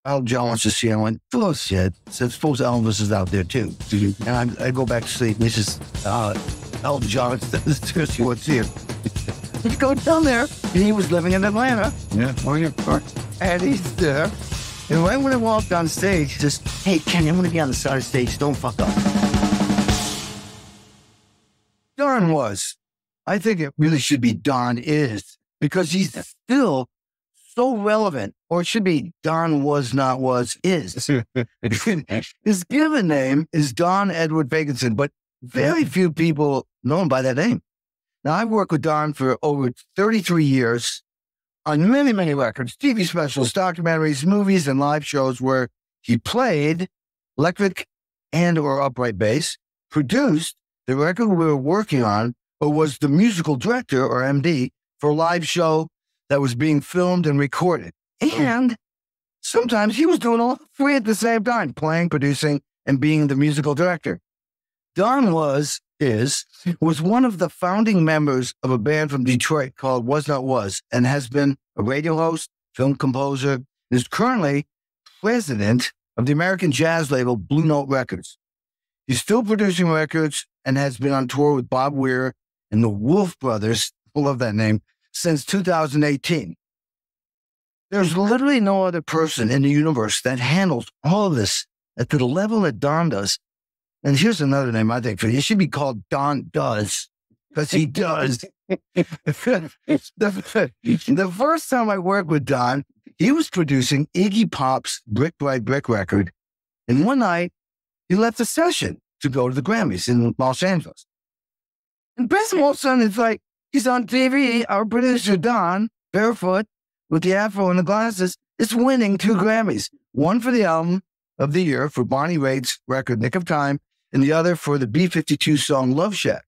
Elton John wants to see you. I went, bullshit. So suppose Elvis is out there too. And I go back to sleep. And he says, Elton John what's here. You go down there. And he was living in Atlanta. Yeah. And he's there. And right when I walked on stage, he says, hey, Kenny, I'm going to be on the side of the stage. Don't fuck up. Don was. I think it really should be Don is. Because he's still so relevant. Or it should be Don was, not was, is. His given name is Don Edward Fagenson, but very few people know him by that name. Now, I've worked with Don for over 33 years on many, many records, TV specials, documentaries, movies, and live shows where he played electric and or upright bass, produced the record we were working on, or was the musical director, or MD, for a live show that was being filmed and recorded. And sometimes he was doing all three at the same time, playing, producing, and being the musical director. Don was one of the founding members of a band from Detroit called Was Not Was, and has been a radio host, film composer, and is currently president of the American jazz label Blue Note Records. He's still producing records and has been on tour with Bob Weir and the Wolf Brothers, I love that name, since 2018. There's literally no other person in the universe that handles all of this at the level that Don does. And here's another name I think for you. It should be called Don Does, because he does. The first time I worked with Don, he was producing Iggy Pop's Brick by Brick record. And one night, he left the session to go to the Grammys in Los Angeles. And Preston all of a sudden, it's like, he's on TV. Our producer, Don, barefoot, with the afro and the glasses, is winning 2 Grammys. One for the album of the year for Bonnie Raitt's record, Nick of Time, and the other for the B-52 song, Love Shack.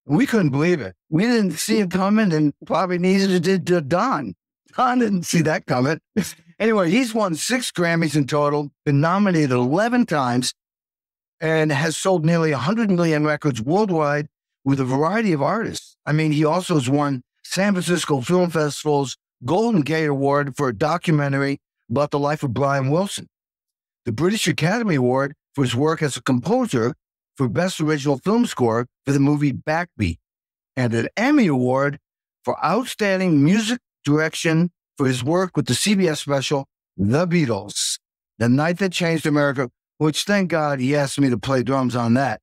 We couldn't believe it. We didn't see it coming, and probably neither did Don. Don didn't see that coming. Anyway, he's won 6 Grammys in total, been nominated 11 times, and has sold nearly 100 million records worldwide with a variety of artists. I mean, he also has won San Francisco Film Festival's Golden Gate Award for a documentary about the life of Brian Wilson, the British Academy Award for his work as a composer for Best Original Film Score for the movie Backbeat, and an Emmy Award for Outstanding Music Direction for his work with the CBS special, The Beatles, The Night That Changed America, which, thank God, he asked me to play drums on that.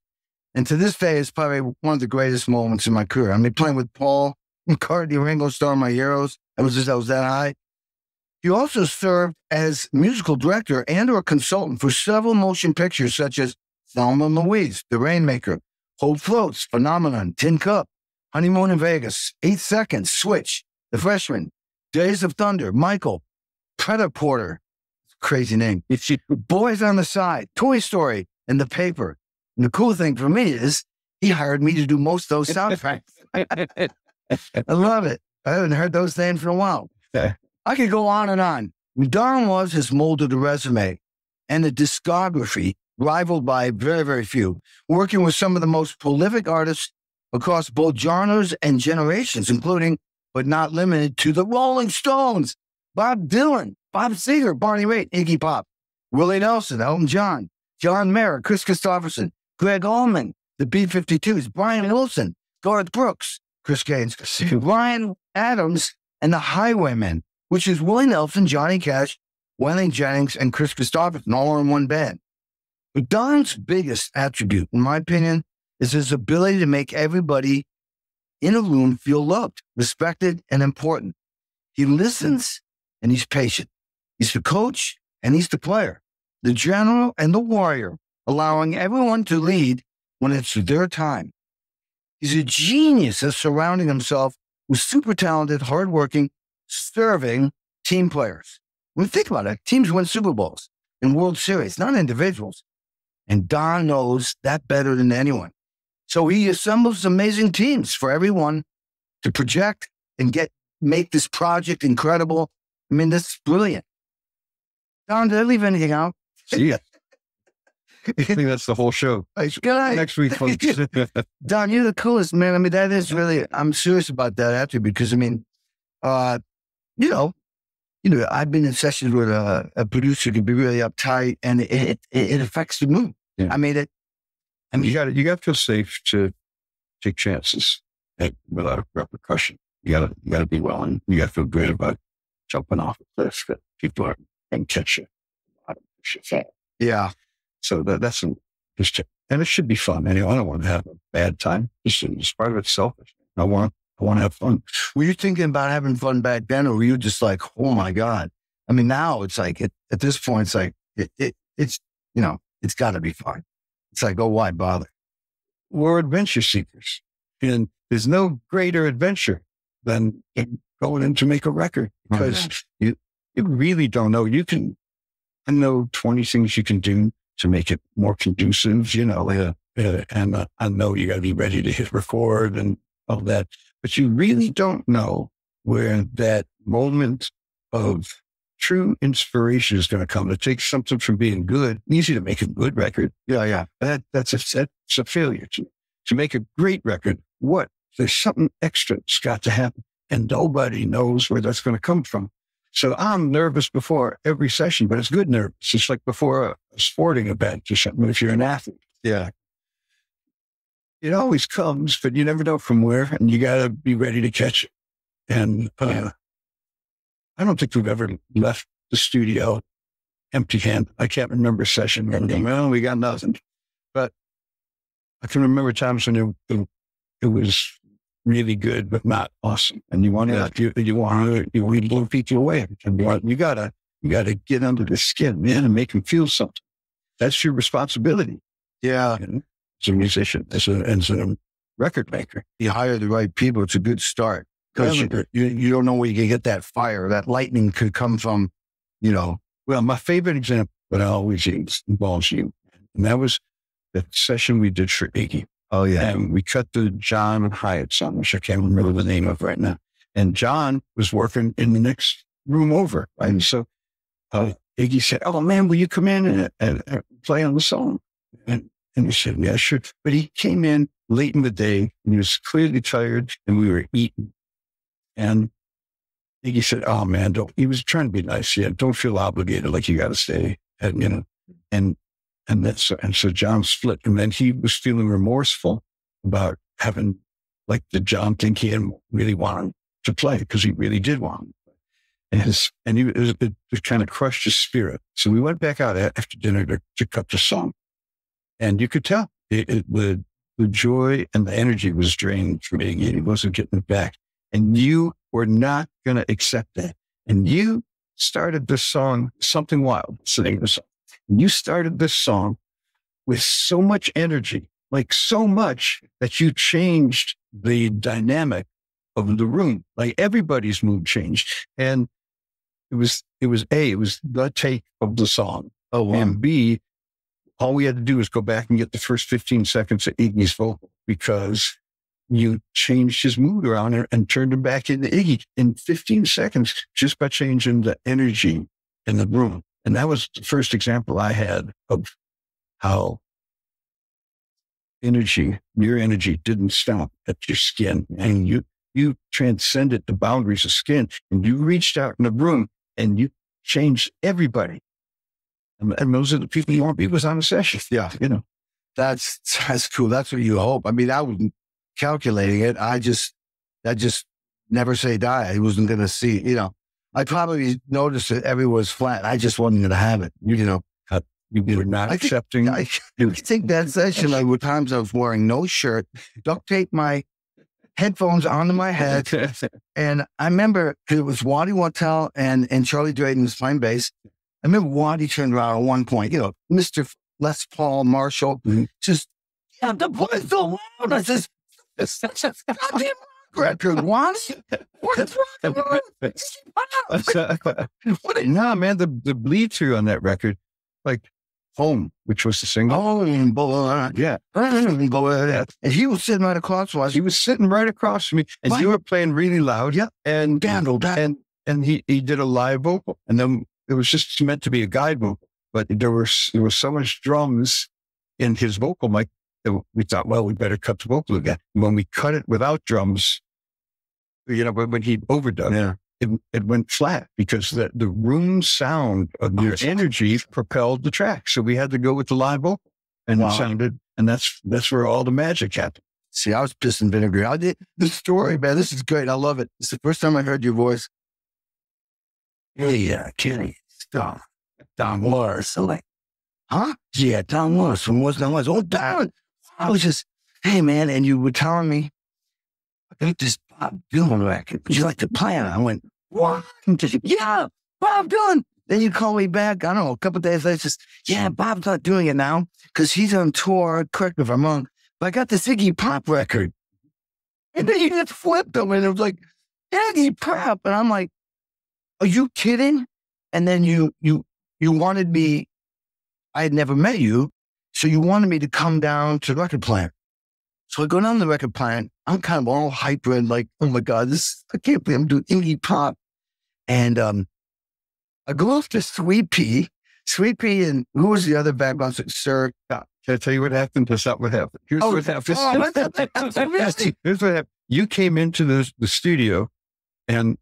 And to this day, it's probably one of the greatest moments in my career. I mean, playing with Paul McCartney, Ringo Starr, my heroes, I was that high. He also served as musical director and or consultant for several motion pictures such as Thelma and Louise, The Rainmaker, Hope Floats, Phenomenon, Tin Cup, Honeymoon in Vegas, 8 Seconds, Switch, The Freshman, Days of Thunder, Michael, Predator, crazy name, Boys on the Side, Toy Story, and The Paper. And the cool thing for me is he hired me to do most of those soundtracks. I love it. I haven't heard those names in a while. I could go on and on. Don Was has molded a resume and a discography rivaled by very, very few, working with some of the most prolific artists across both genres and generations, including, but not limited to, the Rolling Stones, Bob Dylan, Bob Seger, Bonnie Raitt, Iggy Pop, Willie Nelson, Elton John, John Mayer, Chris Christopherson, Greg Allman, the B-52s, Brian Wilson, Garth Brooks, Chris Gaines, Ryan Adams, and the Highwaymen, which is Willie Nelson, Johnny Cash, Waylon Jennings, and Chris Christopherson, all in one band. But Don's biggest attribute, in my opinion, is his ability to make everybody in a room feel loved, respected, and important. He listens, and he's patient. He's the coach, and he's the player, the general and the warrior, allowing everyone to lead when it's their time. He's a genius at surrounding himself with super talented, hardworking, serving team players. When you think about it, teams win Super Bowls and World Series, not individuals. And Don knows that better than anyone. So he assembles amazing teams for everyone to project and make this project incredible. I mean, that's brilliant. Don, did I leave anything out? Yeah. I think that's the whole show. Next week, folks. Don, you're the coolest, man. I mean, that is really, I'm serious about that attribute because, I mean, you know, I've been in sessions where a producer can be really uptight, and it affects the mood. Yeah. I mean, you got to feel safe to take chances without repercussion. You got to be willing. You got to feel good about jumping off a cliff that people are going to catch you. Yeah. So that's and it should be fun. Anyway, I don't want to have a bad time. It's part of it's selfish. I want to have fun. Were you thinking about having fun back then, or were you just like, oh my God? I mean, now it's like, at this point, it's like, it's got to be fun. It's like, oh, why bother? We're adventure seekers. And there's no greater adventure than going in to make a record, because you really don't know. I know 20 things you can do to make it more conducive, and I know you got to be ready to hit record and all that, but you really don't know where that moment of true inspiration is going to come. It takes something from being good, easy to make a good record. Yeah. That's a failure. To make a great record, there's something extra that's got to happen, and nobody knows where that's going to come from. So I'm nervous before every session, but it's good nervous. It's like before a sporting event or something. If you're an athlete, yeah, it always comes, but you never know from where, and you got to be ready to catch it. And I don't think we've ever left the studio empty-handed. I can't remember a session where well, we got nothing. But I can remember times when it was really good, but not awesome. And you want to blow people away. And you gotta get under the skin, man, and make them feel something. That's your responsibility. Yeah. As a musician, as a record maker. You hire the right people, it's a good start. Because you don't know where you can get that fire. That lightning could come from, Well, my favorite example that I always use involves you. And that was the session we did for Iggy. Oh, yeah. And we cut the John Hyatt song, which I can't remember the name of right now. And John was working in the next room over. Right? And so Iggy said, oh, man, will you come in and play on the song? And he said, yeah, sure. But he came in late in the day, and he was clearly tired, and we were eating. And Iggy said, oh, man, he was trying to be nice. Yeah, don't feel obligated, like you got to stay. And so John split, and then he was feeling remorseful about having, like, did John think he had really wanted to play, because he really did want it. And it kind of crushed his spirit. So we went back out after dinner to cut the song, and you could tell the joy and the energy was drained from Iggy. He wasn't getting it back, and you were not going to accept that. And you started this song, Something Wild, singing the song. You started this song with so much energy, like so much that you changed the dynamic of the room. Like everybody's mood changed. And it was the take of the song. Oh, wow. And B, all we had to do was go back and get the first 15 seconds of Iggy's vocal, because you changed his mood around and turned him back into Iggy in 15 seconds just by changing the energy in the room. And that was the first example I had of how your energy didn't stop at your skin. And you transcended the boundaries of skin, and you reached out in the room and you changed everybody. And those are the people you want to be with on the session. Yeah. That's cool. That's what you hope. I mean, I wasn't calculating it. I just never say die. I wasn't going to see, I probably noticed that everyone was flat. I just wasn't going to have it, You were not accepting. I think that session, like, with times I was wearing no shirt, duct tape my headphones onto my head. And I remember it was Waddy Wachtel and Charlie Drayton was playing bass. I remember Waddy turned around at one point, Mr. Les Paul Marshall, just, the boys don't want. I says, that's a goddamn record, what? What's wrong? No, man, the bleed through on that record, like Home, which was the single. Yeah. And he was sitting right across from us. He was sitting right across from me, and you were playing really loud. Yeah. And he did a live vocal, and then it was just meant to be a guide vocal, but there was so much drums in his vocal mic that we thought, well, we better cut the vocal again. When we cut it without drums, but when he overdone, it went flat because the room sound of your energy propelled the track. So we had to go with the live vocal, and it sounded, and that's where all the magic happened. See, I was pissed and vinegar. I did the story, man. This is great. I love it. It's the first time I heard your voice. Hey, Kenny, stop. Don Morris. So like, huh? Yeah, Don Morris from Was and Was. Oh, Don. I was just, hey, man. And you were telling me, I got this Bob Dylan record. Would you like to play it? I went, what? Yeah, Bob Dylan. Then you call me back, I don't know, a couple of days later, just, yeah, Bob's not doing it now because he's on tour. Correct me if I'm wrong, but I got this Iggy Pop record. And then you just flipped them, and it was like, Iggy Pop. And I'm like, are you kidding? And then you wanted me, I had never met you, so you wanted me to come down to the record plant. So I go down to the record plant. I'm kind of all hyper and like, oh my God, I can't believe I'm doing Iggy Pop. And I go off to Sweet Pea, and who was the other background singer? Sir. Can I tell you what happened? That's not what happened. Here's what happened. Here's what happened. You came into the studio, and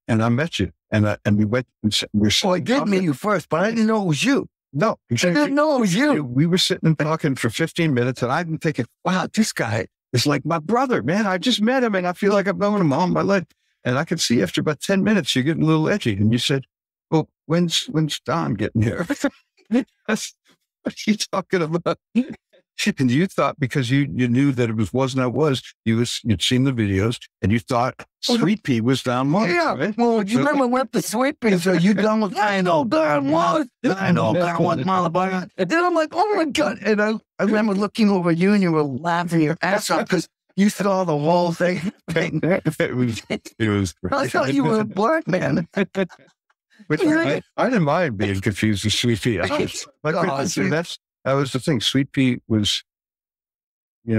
I met you, and we went. I did meet you first, but I didn't know it was you. No, exactly. I didn't know it was you. We were sitting and talking for 15 minutes, and I've been thinking, wow, this guy is like my brother, man. I just met him, and I feel like I've known him all my life. And I could see after about 10 minutes, you're getting a little edgy. And you said, well, when's Don getting here? What are you talking about? And you thought, because you knew that it was not was, you'd seen the videos, and you thought Sweet Pea was Don Morris. Yeah. Right? Well, you remember when the Sweet Pea, so you done with, I know Don Morris. I know Don was Malabar. And then I'm like, oh my God. And I remember looking over you, and you were laughing your ass off because you saw the whole thing. It was. I thought you were a black man. I didn't mind being confused with Sweet Pea. That was the thing. Sweet Pea was,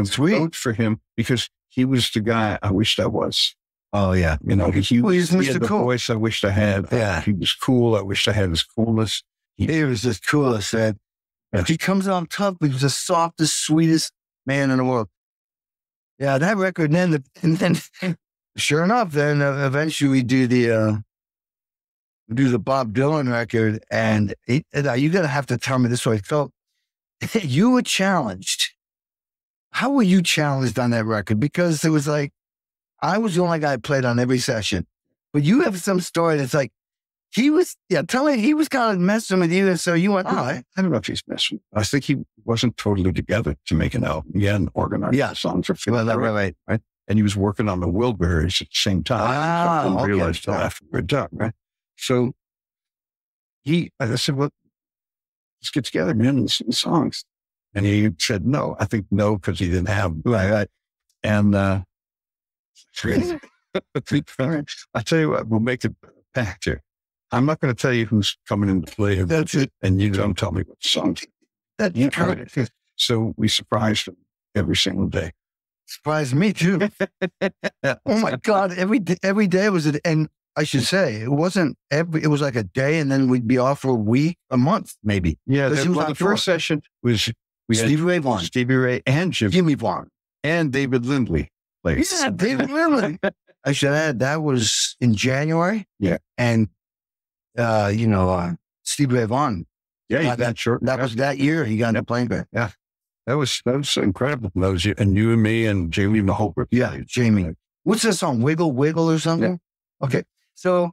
sweet for him because he was the guy I wished I was. Oh yeah, he was he Mr. had the Cool. voice I wished I had. Yeah, he was cool. I wished I had his coolness. He was the coolest, man. Yes. He comes on tough, but he was the softest, sweetest man in the world. Yeah, that record. And then, sure enough, then eventually we do the Bob Dylan record, and you're gonna have to tell me this way. So you were challenged. How were you challenged on that record? Because it was like I was the only guy who played on every session, but you have some story that's like he was. Yeah, tell me, he was kind of messing with you, and so you went. I don't know if he's messing. I think he wasn't totally together to make an album. He hadn't organized songs for right. And he was working on the Wilburys at the same time. I didn't realize till after we're done, right? So I said, well, let's get together, man, and sing songs. And he said, no. I think no, because he didn't have them. Right. And I tell you what, we'll make a pact here. I'm not going to tell you who's coming into play. That's it. And you don't tell me what song. That's correct. So we surprised him every single day. Surprised me too. Oh my God. Every day was it. And I should say, it wasn't it was like a day, and then we'd be off for a week, a month, maybe. Yeah. The first session was Stevie Ray Vaughan. Stevie Ray and Jimmy Vaughan. And David Lindley. Yeah, David Lindley. I should add, that was in January. Yeah. And, Stevie Ray Vaughan. Yeah, that was that year he got in the plane back. Yeah. That was incredible. That was you and me and Jamie and the whole group. Yeah, Jamie. What's that song? Wiggle, Wiggle or something? Yeah. Okay. So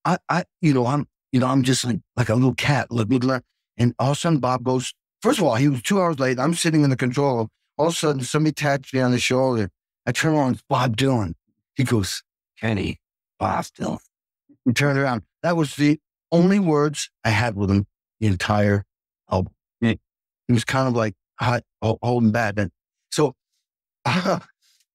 I'm just like a little cat, and all of a sudden Bob goes, first of all, he was 2 hours late. I'm sitting in the control room. All of a sudden somebody taps me on the shoulder. I turn around, it's Bob Dylan. He goes, Kenny, Bob Dylan. He turned around. That was the only words I had with him the entire album. He was kind of like holding back. And so, but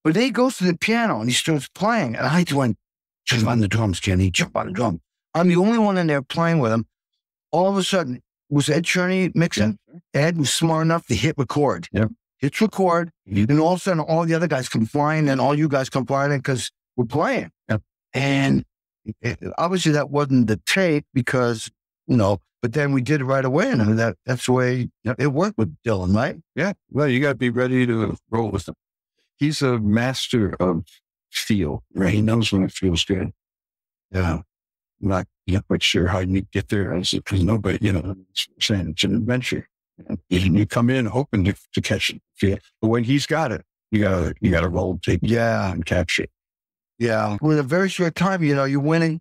then he goes to the piano and he starts playing. And I went, jump on the drums, Kenny, jump on the drum. I'm the only one in there playing with him. All of a sudden, was Ed Cherney mixing? Yeah. Ed was smart enough to hit record. Yeah. Hits record. And all of a sudden, all the other guys come flying and all you guys come flying in because we're playing. Yeah. And obviously that wasn't the tape because, but then we did it right away. And that's the way it worked with Dylan, right? Yeah. Well, you got to be ready to roll with him. He's a master of feel. Right? He knows when it feels good. I'm not quite sure how you get there. Because nobody, it's saying it's an adventure. And you come in hoping to catch it. Yeah. But when he's got it, you gotta roll, take and capture it. Yeah. With a very short time, you win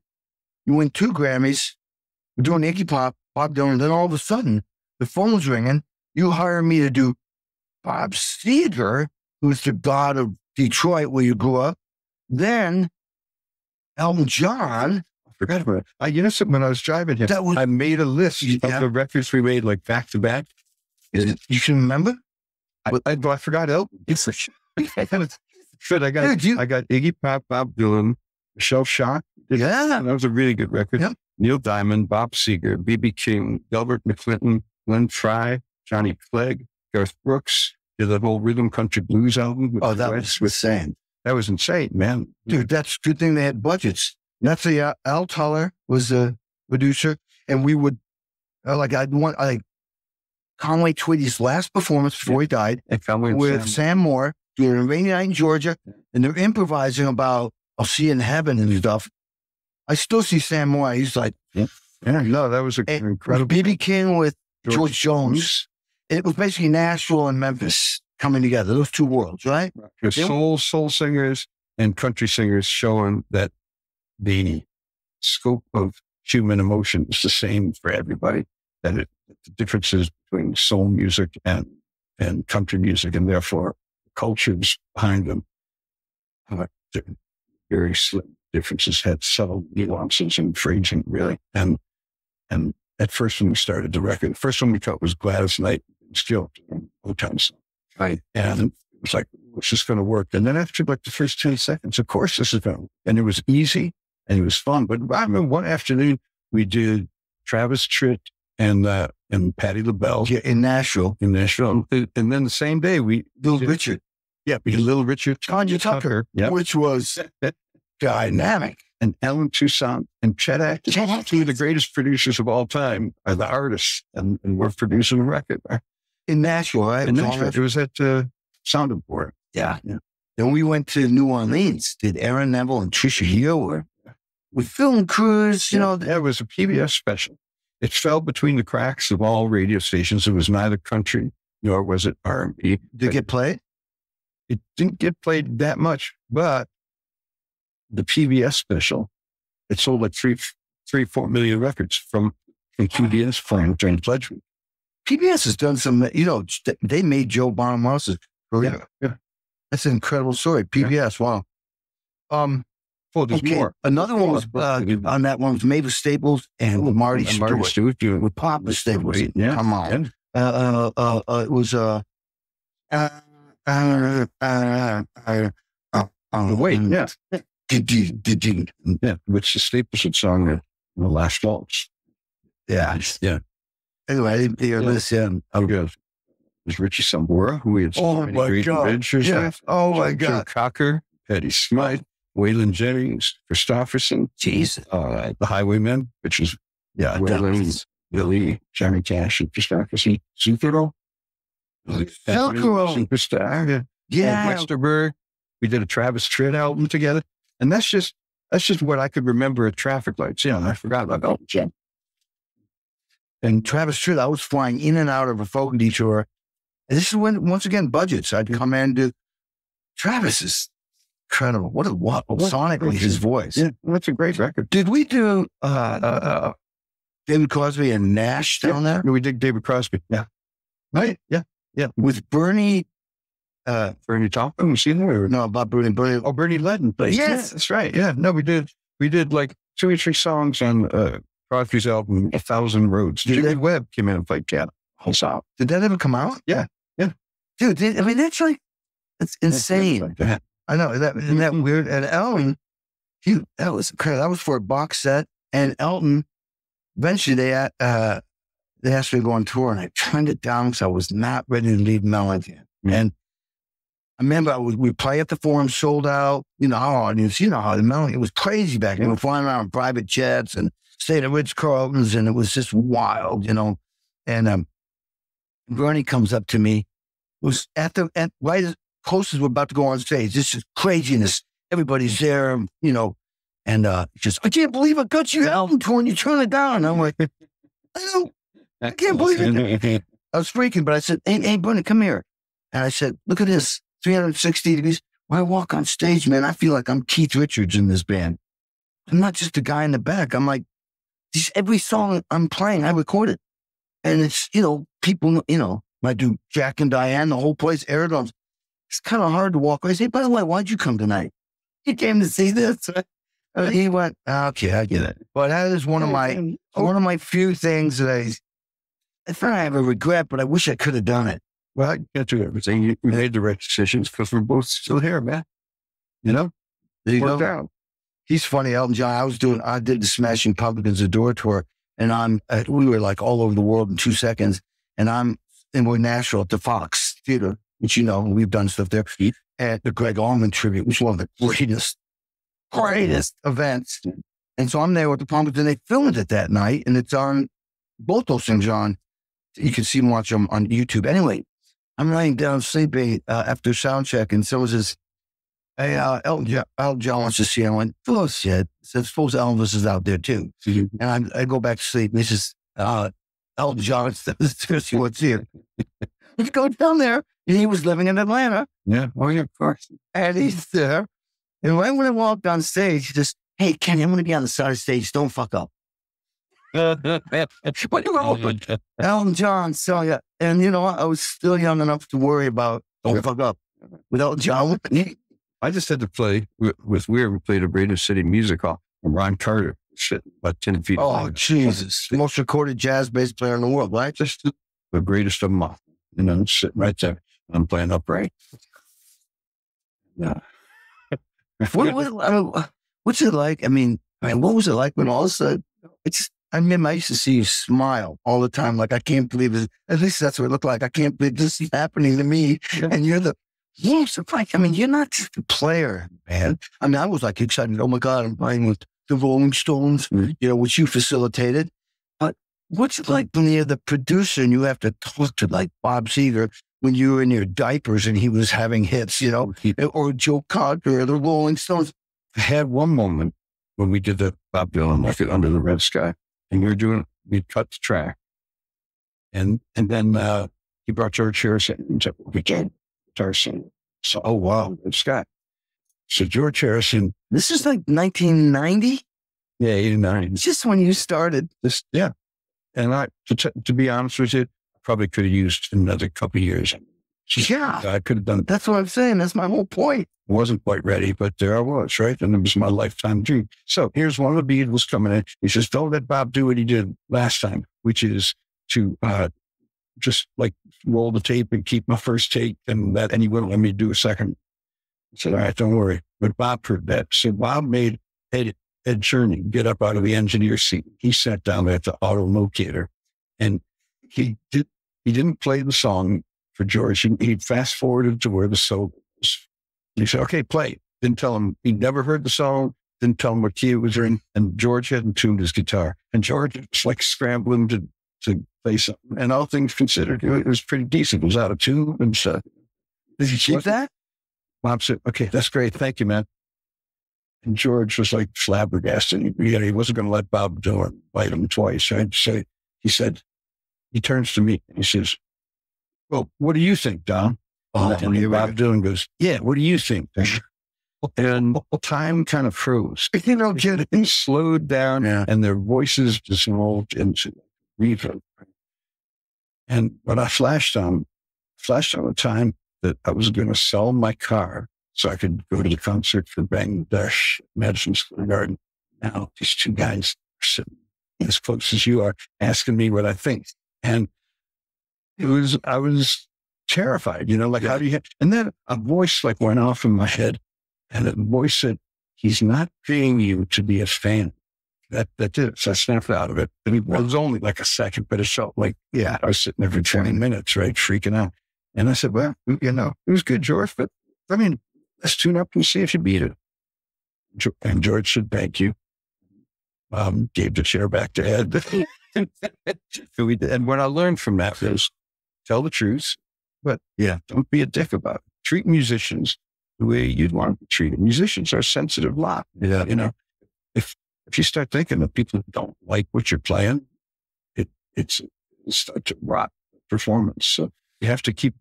2 Grammys, you're doing Iggy Pop, Bob Dylan, then all of a sudden the phone's ringing. You hire me to do Bob Seger, who's the god of Detroit where you grew up. Then Elton John. I forgot about it. Something when I was driving here, I made a list of the records we made like back to back. You can remember? I forgot Elton. But I got Iggy Pop, Bob Dylan, Michelle Shock. Yeah. That was a really good record. Yep. Neil Diamond, Bob Seger, B.B. King, Delbert McClinton, Glenn Frey, Johnny Clegg, Garth Brooks, did that whole rhythm country blues album. That was insane. That was insane, man. Dude, that's a good thing they had budgets. That's the Al Tuller was the producer, and we would Conway Twitty's last performance before he died with Sam Moore doing a rainy night in Georgia, and they're improvising about I'll see you in heaven and stuff. I still see Sam Moore. He's like, that was incredible. B.B. King with George Jones. It was basically Nashville and Memphis coming together, those two worlds, right? Soul singers and country singers showing that the scope of human emotion is the same for everybody, that the differences between soul music and country music, and therefore the cultures behind them very slim differences, had subtle nuances and phrasing, really. And at first when we started the record, the first one we cut was Gladys Knight, still Motown song. Right. And it was like, it's just going to work. And then after like the first 10 seconds, of course this is going to, and it was easy and it was fun. But I remember one afternoon we did Travis Tritt and Patti LaBelle. Yeah, in Nashville. And then the same day we Little Richard. Yeah, we did Little Richard. Tanya Tucker, which was dynamic. And Ellen Toussaint and Chet Atkins, two of the greatest producers of all time, are the artists, and we're producing a record there. In Nashville, right? In Nashville. It was at Sounding Board. Yeah. Then we went to New Orleans, did Aaron Neville and Trisha Yearwood with Film Cruise, That was a PBS special. It fell between the cracks of all radio stations. It was neither country, nor was it R&B. Did it get played? It didn't get played that much, but the PBS special, it sold like 4 million records from PBS playing during Pledge Week. PBS has done some, they made Joe Bonamassa career. Yeah. That's an incredible story. PBS, wow. There's more. Another one was on that one was Mavis Staples and Marty Stewart. With Papa Staples. Yeah. Come on. It was Wait, yeah. Yeah, which is Staples' song in the last waltz. Yeah. Yeah. Anyway, I didn't hear this. How good. There's Richie Sambora, who we had so many great adventures with. Oh, my God. Joe Cocker, Eddie Smythe, Waylon Jennings, Christopherson. Jesus. The Highwaymen, which is Waylon, Billy, Johnny Cash, and Christopherson. Zucchero. Superstar. Yeah. Westerberg. We did a Travis Tritt album together. And that's just what I could remember at traffic lights. I forgot about Elton John. And Travis Tritt, I was flying in and out of a folk detour. And this is when, once again, budgets. I'd come in and do, Travis is incredible. What sonically his voice. Yeah, that's a great record. Did we do David Crosby and Nash down there? We did David Crosby. Yeah. Right? Yeah. With Bernie. Bernie Taupin, was he there? No, about Bernie. Oh, Bernie Ledden. Yes, that's right. Yeah. No, we did like 2 or 3 songs on Crosby's album, 1,000 Roads. Jimmy Webb came in and played piano. Did that ever come out? Yeah. Dude, that's insane. I know. Isn't that weird? And Elton, that was crazy. That was for a box set. And Elton, eventually they asked me to go on tour, and I turned it down because I was not ready to leave Melody. Mm-hmm. And I remember we play at the Forum, sold out. Our audience, how the Melody, it was crazy back then. We were flying around in private jets and stayed at Ritz-Carlton's, and it was just wild, And Bernie comes up to me. It was right as close as we're about to go on stage. This is craziness. Everybody's there, And he says, I can't believe I got you album tour and you turn it down. And I'm like, I can't believe it. I was freaking, but I said, hey, Bonnie, come here. And I said, look at this, 360 degrees. When I walk on stage, man, I feel like I'm Keith Richards in this band. I'm not just a guy in the back. I'm like, every song I'm playing, I record it. And it's, people, I do Jack and Diane, the whole place, air drums. It's kind of hard to walk away. I say, by the way, why'd you come tonight? He came to see this. He went, okay, I get it. But that is one of my few things that it's not I have a regret, but I wish I could have done it. Well, I get to everything. You made the right decisions because we're both still here, man. There you Worked go. out. He's funny, Elton John. I did the Smashing Pumpkins Adore tour, and we were like all over the world in 2 seconds, and we're in Nashville at the Fox Theater, which we've done stuff there, at the Greg Allman tribute, which is one of the greatest events. And so I'm there with the Pumpkins, and they filmed it that night, and it's on both those things on. You can see them, watch them on YouTube. Anyway, I'm laying down sleeping after sound check, and someone says, hey, Elton John wants to see you. I went, oh, shit. So suppose Elvis is out there too. Mm-hmm. And I go back to sleep. And he says, Elton John what's here. We go down there. And he was living in Atlanta. Yeah. Oh, yeah, of course. And he's there. And right when I walked on stage, he just, hey, Kenny, I'm going to be on the side of the stage. Don't fuck up. Elton John saw you. And, I was still young enough to worry about don't fuck up with Elton John. I just had to play with Weird. We played a Radio City Music Hall. And Ron Carter sitting about 10 feet. Oh, Jesus. The most recorded jazz bass player in the world, right? Just the greatest of them all. Sitting right there. I'm playing upright. Yeah. What's it like? I mean, what was it like when all of a sudden, I used to see you smile all the time. Like, I can't believe it. At least that's what it looked like. I can't believe this is happening to me. Yeah. And you're you're not just a player, man. I mean, I was like excited. Oh my God, I'm playing with the Rolling Stones, which you facilitated. But what's it like when you're the producer and you have to talk to like Bob Seger when you were in your diapers and he was having hits, or Joe Cocker or the Rolling Stones? I had one moment when we did the Bob Dylan record Under the Red Sky, and we cut the track. And then he brought George Harrison and said, we can't guitar sing. So, oh, wow, Red Sky. So George Harrison. This is like 1990? Yeah, 89. It's just when you started. Yeah. And to be honest with you, I probably could have used another couple of years. Yeah. I could have done it. That's what I'm saying. That's my whole point. I wasn't quite ready, but there I was, right? And it was my lifetime dream. So here's one of the Beatles coming in. He says, don't let Bob do what he did last time, which is to just like roll the tape and keep my first take, and he wouldn't let me do a second. I said, all right, don't worry. But Bob heard that. So Bob made Ed Cherney get up out of the engineer seat. He sat down at the auto locator, and he didn't play the song for George. He fast forwarded to where the solo was. He said, okay, play. Didn't tell him he'd never heard the song. Didn't tell him what key it was in. And George hadn't tuned his guitar. And George was like scrambling to play something. And all things considered, it was pretty decent. It was out of tune and stuff. Did you keep that? Bob said, okay, that's great. Thank you, man. And George was like flabbergasted. He wasn't going to let Bob do it, bite him twice. So he said, he turns to me and he says, well, what do you think, Don? And Bob Dylan goes, yeah, what do you think? And time kind of froze. It slowed down, and their voices just rolled into reverb. And when I flashed on the time that I was going to sell my car so I could go to the concert for Bangladesh, Madison Square Garden. Now these two guys are sitting as close as you are, asking me what I think. And I was terrified, how do you, and then a voice like went off in my head, and the voice said, he's not paying you to be a fan. That did it. So I snapped out of it. It was only like a second, but it felt like, I was sitting there for 20 minutes, right? Freaking out. And I said, well, it was good, George, but I mean, let's tune up and see if you beat it. And George said, thank you. Gave the chair back to Ed. So we did. And what I learned from that was tell the truth, but don't be a dick about it. Treat musicians the way you'd want to be treated. Musicians are a sensitive lot. if you start thinking that people don't like what you're playing, it's start to rot the performance. So you have to keep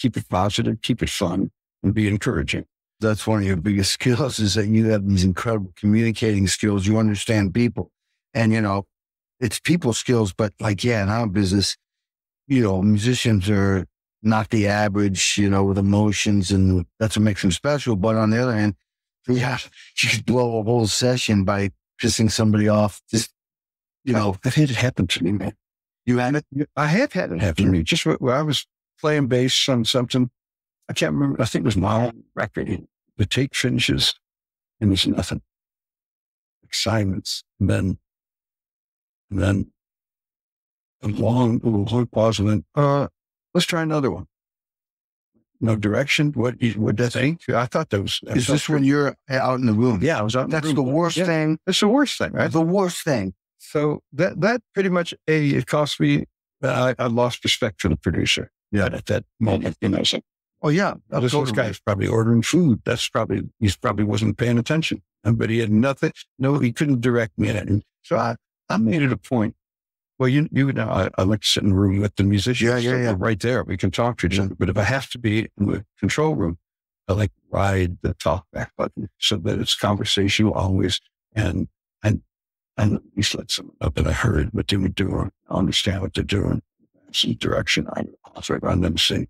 it positive, keep it fun, and be encouraging. That's one of your biggest skills, is that you have these incredible communicating skills. You understand people, and it's people skills. But like, in our business, musicians are not the average, with emotions, and that's what makes them special. But on the other hand, you could blow a whole session by pissing somebody off. Just, I've had it happen to me, man. You had it? I have had it happen to me. Just where I was playing bass on something, I can't remember. I think it was my own record. The take finishes, and there's nothing. Like silence. And then a long pause, and then, let's try another one. No direction. What did I think? I thought that was. Is this when you're out in the room? Yeah, I was out in the room. That's the worst thing. It's the worst thing, right? The worst thing. So that pretty much, it cost me, I lost respect for the producer. Yeah. At that moment, so, oh yeah. This guy's probably ordering food. He probably wasn't paying attention, but he had nothing. No, he couldn't direct me. And so I made it a point. Well, I like to sit in the room with the musicians. Yeah. Right there. We can talk to each other. But if I have to be in the control room, I like to ride the talk back button so that it's conversational always. And at least let someone know that I heard what they were doing, understand what they're doing, some direction. I also run them and say,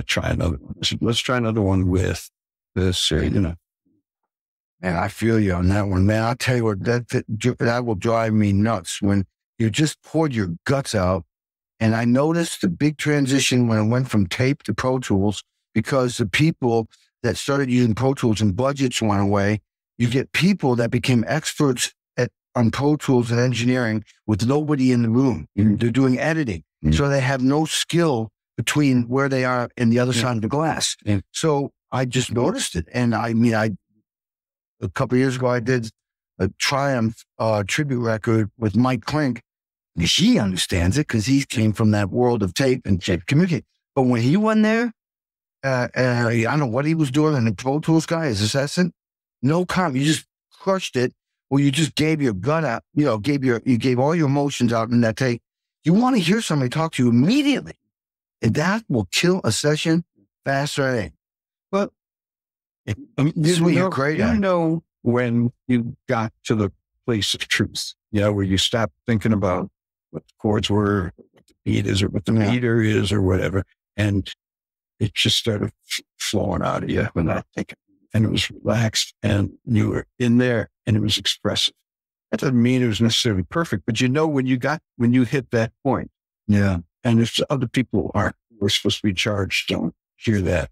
try another one. Let's try another one with this, Man, I feel you on that one, man. I'll tell you what, that will drive me nuts when you just poured your guts out. And I noticed the big transition when it went from tape to Pro Tools, because the people that started using Pro Tools and budgets went away. You get people that became experts on Pro Tools and engineering with nobody in the room. They're doing editing. So they have no skill between where they are and the other side of the glass. So I just noticed it. And a couple of years ago, I did a Triumph tribute record with Mike Klink. He understands it because he came from that world of tape and communicate. But when he went there, I don't know what he was doing, and the Pro Tools guy, his assistant, no comment. You just crushed it. Or you just gave your gut out, you gave all your emotions out in that tape. You want to hear somebody talk to you immediately. And that will kill a session faster than anything. Well, great. You know when you got to the place of truth, where you stopped thinking about what the chords were, what the beat is, or what the meter is, or whatever. And it just started flowing out of you without thinking. And it was relaxed, and you were in there, and it was expressive. That doesn't mean it was necessarily perfect, but when you hit that point. Yeah. And if other people were supposed to be charged, don't hear that.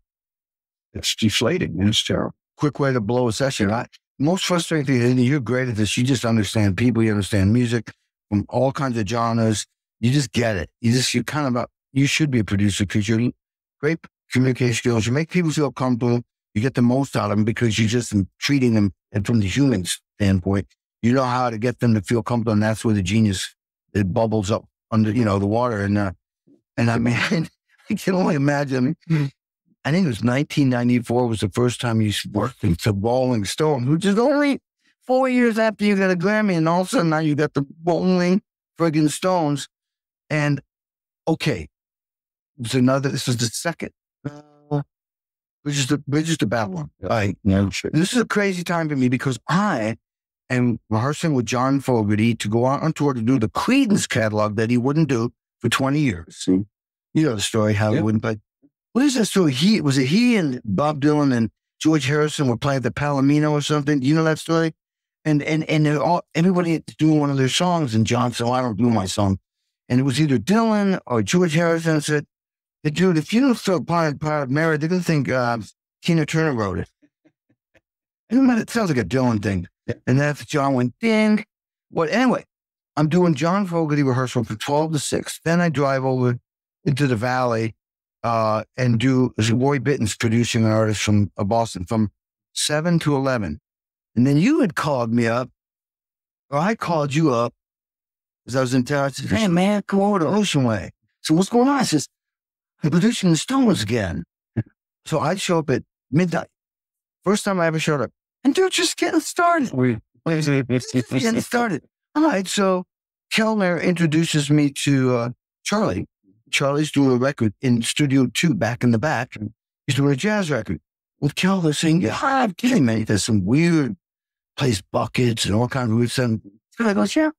It's deflating, and it's terrible. Quick way to blow a session. Most frustrating thing, and you're great at this, you just understand people, you understand music from all kinds of genres. You just get it. You should be a producer because you're great communication skills. You make people feel comfortable. You get the most out of them because you're just treating them, and from the human standpoint, you know how to get them to feel comfortable, and that's where the genius, it bubbles up under, the water. And I mean, I can only imagine. I think it was 1994 was the first time you worked with Rolling Stone, which is only 4 years after you got a Grammy, and all of a sudden now you got the Rolling friggin' Stones. And okay, this is the second. Bridges to Babylon. This is a crazy time for me because I am rehearsing with John Fogerty to go out on tour to do the Creedence catalog that he wouldn't do for 20 years. You know the story, how he wouldn't play. What is that story? He and Bob Dylan and George Harrison were playing at the Palomino or something? Do you know that story? And everybody doing one of their songs, and John said, I don't do my song. And it was either Dylan or George Harrison said, dude, if you don't throw part of Mary, they're going to think Tina Turner wrote it. It sounds like a Dylan thing. And that's John went, ding. Anyway, I'm doing John Fogerty rehearsal from 12 to 6. Then I drive over into the Valley and do Roy Bitten's producing an artist from Boston from 7 to 11. And then you had called me up, or I called you up, because I was in town. I said, hey, man, come over to Ocean Way. So what's going on? I says, I'm producing the Stones again. So I show up at midnight. First time I ever showed up. And they're just getting started. Getting started. All right, so Kellner introduces me to Charlie. Charlie's doing a record in Studio 2 back in the back. He's doing a jazz record with Kellner saying, yeah, I'm kidding, man. There's some weird plays buckets and all kinds of weird stuff. I goes, yeah.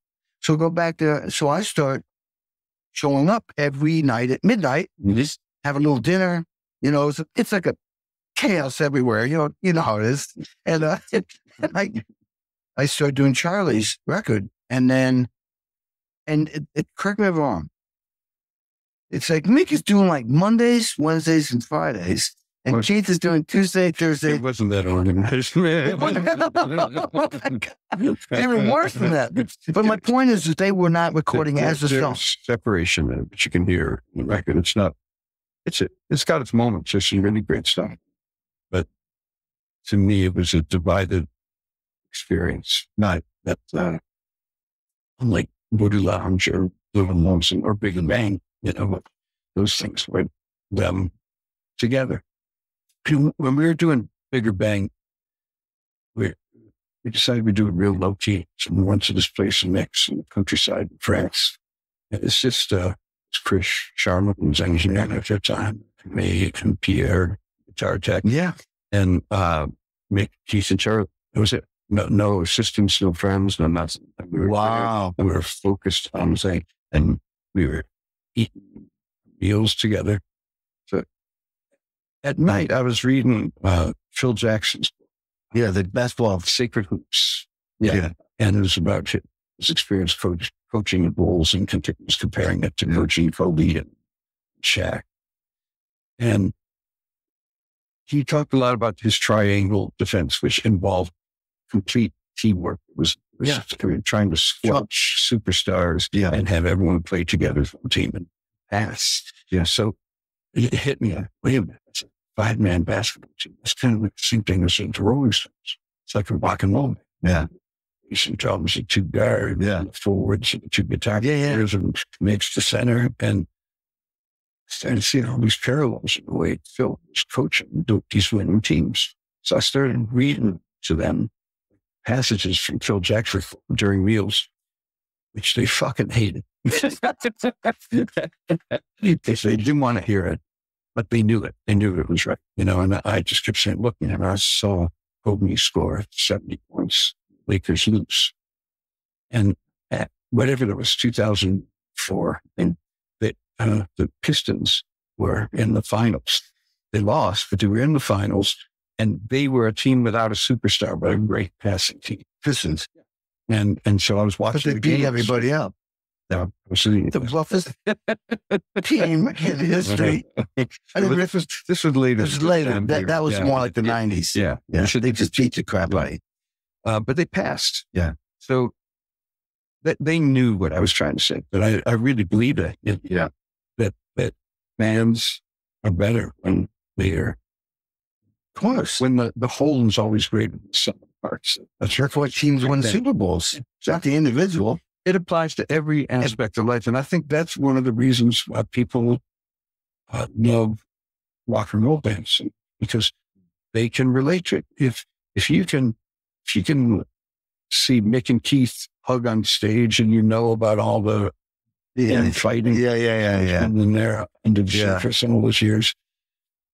So go back there. So I start showing up every night at midnight. You just have a little dinner. You know, it's like a chaos everywhere. You know how it is. And I started doing Charlie's record. And then, correct me if I'm wrong, it's like Mick is doing like Mondays, Wednesdays, and Fridays. And Keith is doing Tuesday, Thursday. It wasn't that organized, man. Even worse than that. But my point is that they were not recording as a song. Separation, but you can hear the record. It's not, it's got its moments. There's some really great stuff. But to me, it was a divided experience. Not that, unlike Voodoo Lounge or Little Lonesome or Big Bang, you know, those things were them together. When we were doing Bigger Bang, we decided we'd do it real low key. So we went to this place in Mix in the countryside in France. And it's just, it's Chris Sharma, who was engineering at that time, me and Pierre, guitar tech. Yeah. And Mick, Keith, and Charlie. That was it. No assistants, no friends, no nothing. Wow. We were focused on saying, and we were eating meals together. So at night, I was reading Phil Jackson's book. Yeah, the basketball of Sacred Hoops. Yeah. And it was about his experience coaching the Bulls and was comparing it to coaching Kobe and Shaq. And he talked a lot about his triangle defense, which involved complete teamwork. It was trying to squelch superstars and have everyone play together as a team and pass. Yeah. So it hit me. Wait a minute. It's a 5-man basketball team. It's kind of like the same thing as the Rolling Stones. It's like a rock and roll. Yeah. Some drums, the 2 guards, the forwards, the 2 guitar players, and makes the center. And I started seeing all these parallels in the way Phil was coaching these winning teams. So I started reading to them passages from Phil Jackson during meals, which they fucking hated. They didn't want to hear it, but they knew it. They knew it was right, you know. And I just kept saying, "Look, you know, I saw Kobe score 70 points, Lakers lose, and at whatever that was, 2004, and the Pistons were in the finals. They lost, but they were in the finals." And they were a team without a superstar, but a great passing team. Pistons. And so I was watching. But they beat everybody up. No, the roughest team in history. This was later. This was later. That was more like the 90s. Yeah. They just beat the crap out of you. But they passed. Yeah. So they knew what I was trying to say. But I really believe that. That fans are better when they are. Of course. When the whole is always greater than the sum of parts. That's why teams win Super Bowls. It's not the individual. It applies to every aspect of life. And I think that's one of the reasons why people love rock and roll bands, because they can relate to it. If you can see Mick and Keith hug on stage and you know about all the fighting. And they're under the shit for some of those years.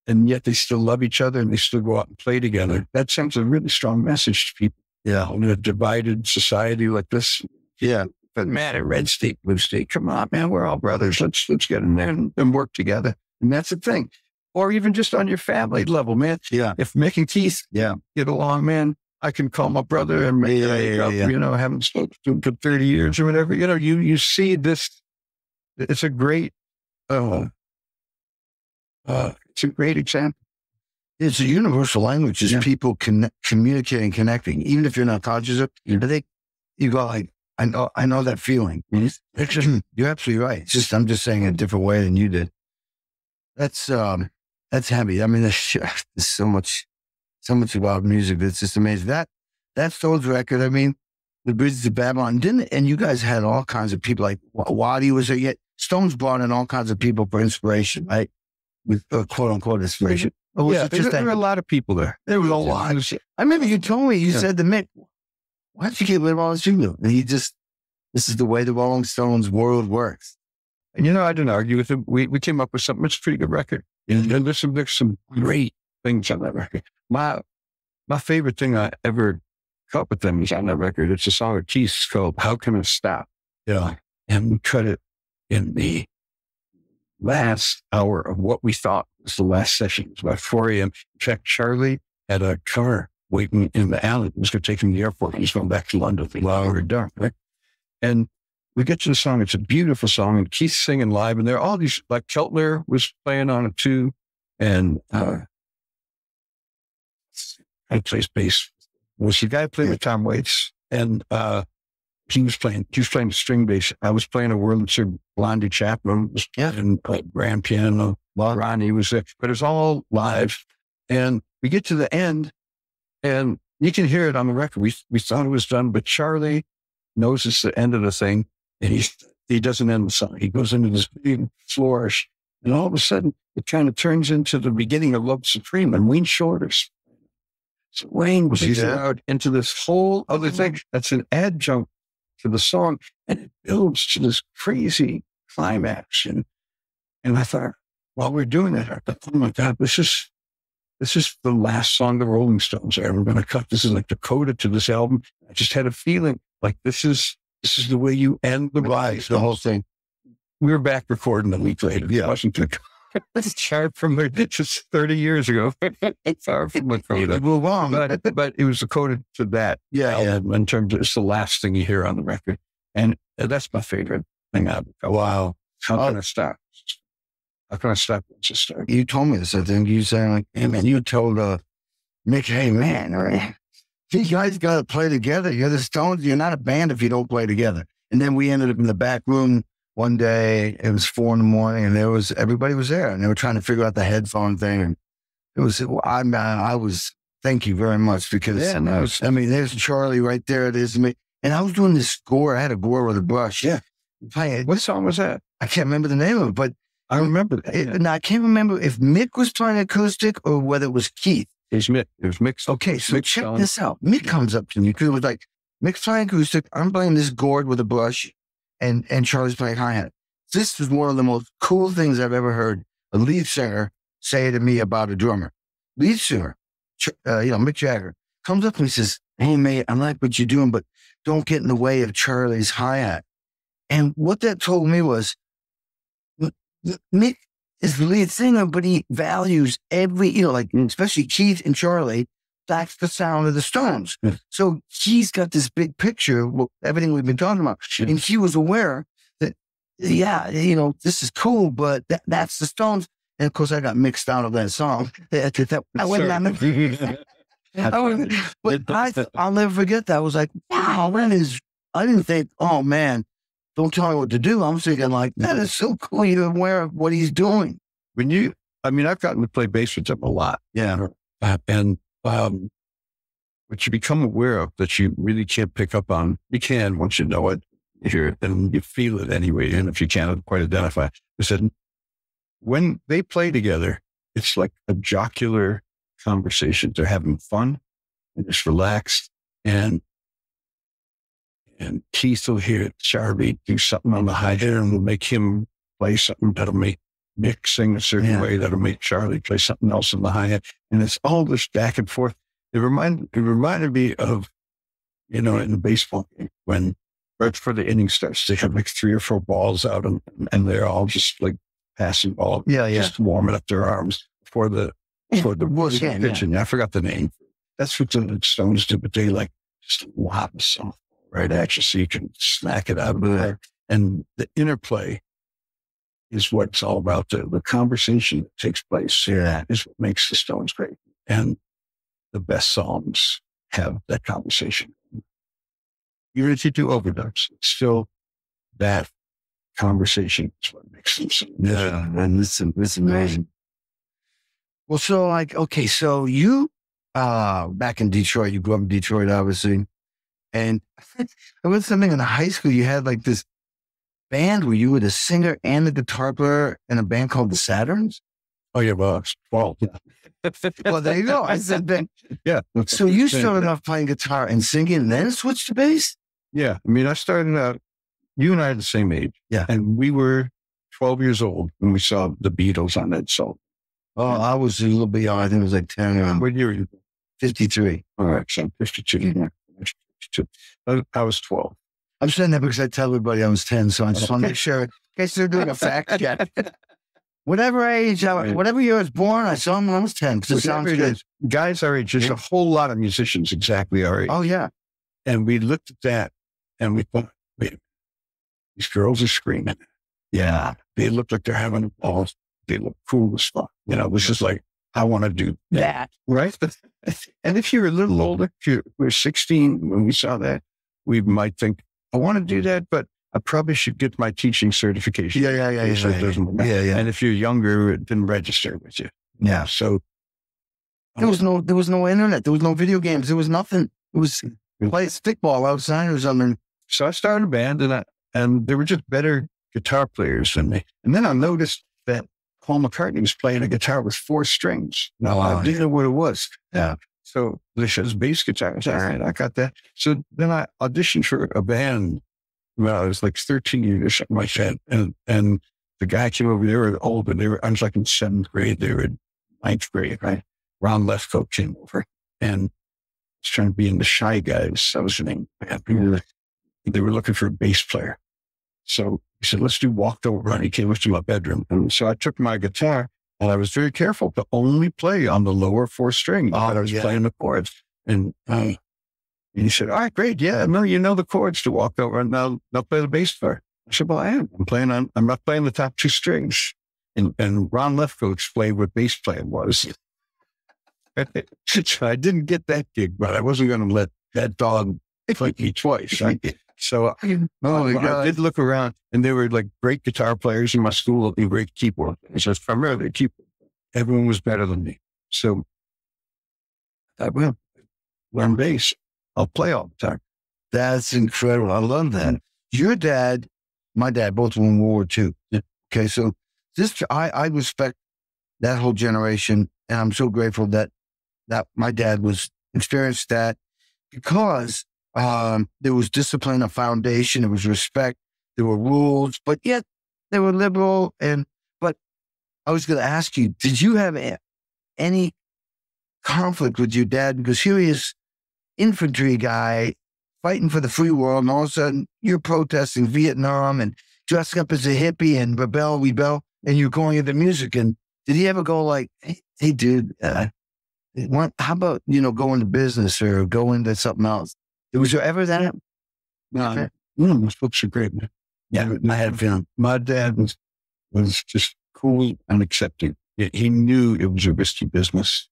And yet they still love each other and they still go out and play together. That sends a really strong message to people. Yeah. In a divided society like this. Yeah. But man, at Red State, Blue State, come on, man, we're all brothers. Let's get in there and work together. And that's the thing. Or even just on your family level, man. Yeah. If Mick and Keith get along, man, I can call my brother and make up, you know, haven't spoken to him for 30 years or whatever. You know, you see this. It's a great, it's a great example. It's a universal language. Is people communicating, connecting, even if you're not conscious of it. I think you go like, I know that feeling. Mm-hmm. You're absolutely right. It's just I'm just saying it a different way than you did. That's heavy. I mean, there's so much about music that's just amazing. That Stones record. I mean, the Bridges of Babylon and you guys had all kinds of people like Waddy was there. Yet Stones brought in all kinds of people for inspiration, right? With quote unquote inspiration. There were a lot of people there. There was a lot. I remember you told me, you said to Mick, why don't you get rid of all this jingle? And this is the way the Rolling Stones world works. And, I didn't argue with him. We came up with something. It's a pretty good record. And there's some great things on that record. My favorite thing I ever cut with them is on that record. It's a song of Keith's called "How Can I Stop?" And we cut it in the last hour of what we thought was the last session. It was about 4 a.m. In fact, Charlie had a car waiting in the alley. He was going to take him to the airport. He was going back to London while we were done, right? And we get to the song. It's a beautiful song, and Keith's singing live, and there are all these, like Keltner was playing on it too, and I plays bass. Was the guy playing with Tom Waits, and he was playing the string bass. I was playing a Wurlitzer. Blondie Chaplin was playing grand piano. Ronnie was there, but it was all live. And we get to the end, and you can hear it on the record. We thought it was done, but Charlie knows it's the end of the thing, and he doesn't end the song. He goes into this big flourish, and all of a sudden, it kind of turns into the beginning of Love Supreme and Wayne Shorter's. So Wayne was out into this whole other thing that's an adjunct to the song, and it builds to this crazy climax. And I thought, while we're doing that, I thought, oh my God, this is the last song the Rolling Stones are ever going to cut. This is like the coda to this album. I just had a feeling like this is the way you end the rise, the whole thing. We were back recording a week later. Yeah. Washington. Let's chart from just 30 years ago. It's far from the coda. Move on. But it was the coda to that. Yeah. And in terms of, it's the last thing you hear on the record. And that's my favorite thing. Wow. How can I stop? How can I stop? Just start. You told me this, I think. You saying like, hey man, you told Mick, hey man, right? You guys got to play together. You're the Stones. You're not a band if you don't play together. And then we ended up in the back room one day. It was 4 a.m, and everybody was there, and they were trying to figure out the headphone thing. And it was, thank you very much, because there's Charlie right there. It is me. And I was doing this score. I had a score with a brush. Yeah. What song was that? I can't remember the name of it, but I remember that. And I can't remember if Mick was playing acoustic or whether it was Keith. It was Mick. Okay, so check this out. Mick comes up to me because it was like, Mick's playing acoustic. I'm playing this gourd with a brush, and Charlie's playing hi-hat. This was one of the most cool things I've ever heard a lead singer say to me about a drummer. Lead singer, Mick Jagger, comes up and he says, hey, mate, I like what you're doing, but don't get in the way of Charlie's hi-hat. And what that told me was, Mick is the lead singer, but he values every, especially Keith and Charlie, that's the sound of the Stones. Yeah. So he's got this big picture of everything we've been talking about. Yeah. And he was aware that, this is cool, but that's the Stones. And of course, I got mixed out of that song. I'll never forget that. I was like, wow, I didn't think, oh man, don't tell me what to do. I'm thinking like, that is so cool. You're aware of what he's doing. I've gotten to play bass with him a lot. Yeah. And what you become aware of that you really can't pick up on, you can once you know it, you hear it, and you feel it anyway. And if you can't quite identify it, I said, when they play together, it's like a jocular conversation. They're having fun and just relaxed. And Keith will hear Charlie do something on the hi-hat, and will make him play something that'll make Mick sing a certain way, that'll make Charlie play something else on the hi-hat. And it's all this back and forth. It reminded me of, in the baseball game, when right before the inning starts, they have like 3 or 4 balls out, and they're all just like passing ball, just warming up their arms before the pitching. I forgot the name. That's what the Stones do, but they like just lob a softball right at you so you can smack it out of there. And the interplay is what's all about. The conversation that takes place is what makes the Stones great. And the best songs have that conversation. Even if you do overdubs, it's still that conversation is what makes them so amazing. Yeah, and this is amazing. Well, so you, back in Detroit, you grew up in Detroit, obviously. And there was something in high school, you had like this band where you were the singer and the guitar player in a band called the Saturns. Oh, yeah, well, it's 12. Yeah. Well, there you go. I said, then. Yeah. So you started off playing guitar and singing, and then switched to bass? Yeah. I mean, I started out, you and I are the same age. Yeah. And we were 12 years old when we saw the Beatles on that song. Oh, I was a little bit young. I think it was like 10 or What year were you? 53. All right. So I'm 52. Yeah. 52. I was 12. I'm saying that because I tell everybody I was 10, so I just want to make sure, in case they're doing a fact check. Whatever age, whatever year I was born, I saw him when I was 10, because it sounds good. Guys our age, there's a whole lot of musicians exactly our age. Oh, yeah. And we looked at that and we thought, wait, these girls are screaming. Yeah. They look like they're having a ball. They look cool as fuck. You know, it was just like, I want to do that. Right? And if you're a little older, if you were 16 when we saw that, we might think, I want to do that, but I probably should get my teaching certification. Yeah. And if you're younger, it didn't register with you. Yeah. So there was no internet. There was no video games. There was nothing. It was play stickball outside or something. So I started a band, and there were just better guitar players than me. And then I noticed that Paul McCartney was playing a guitar with 4 strings. Now, I didn't know what it was. Yeah. So they said, it's bass guitar. I said, all right, I got that. So then I auditioned for a band when I was like 13 years or something like that. And the guy came over, they were old, but I was like in 7th grade. They were in 9th grade, right? Ron Lefkoe came over and was trying to be in the Shy Guys. That was the name. They were looking for a bass player. So he said, let's do Walked Over. And he came up to my bedroom. And so I took my guitar and I was very careful to only play on the lower 4 strings. I was playing the chords. And he said, all right, great. Yeah, no, you know the chords to Walk Over. And now play the bass part. I said, well, I am. I'm not playing the top 2 strings. And Ron Lefkoe explained what bass playing was. I didn't get that gig, but I wasn't going to let that dog play me twice. Right? So I did look around, and there were like great guitar players in my school and great keyboard players. So it's primarily keyboard. Everyone was better than me. So I will learn bass. I'll play all the time. That's incredible. I love that. Your dad, my dad, both were in World War II. Yeah. Okay, so I respect that whole generation, and I'm so grateful that my dad experienced that, because there was discipline, a foundation, there was respect, there were rules, but yet they were liberal. But I was going to ask you, did you have any conflict with your dad? Because here he is, infantry guy, fighting for the free world, and all of a sudden you're protesting Vietnam and dressing up as a hippie and rebel, and you're going into music. And did he ever go like, hey dude, how about, go into business or go into something else? Was there ever that? No, my folks are great. Yeah, my dad was just cool and accepting. He knew it was a risky business.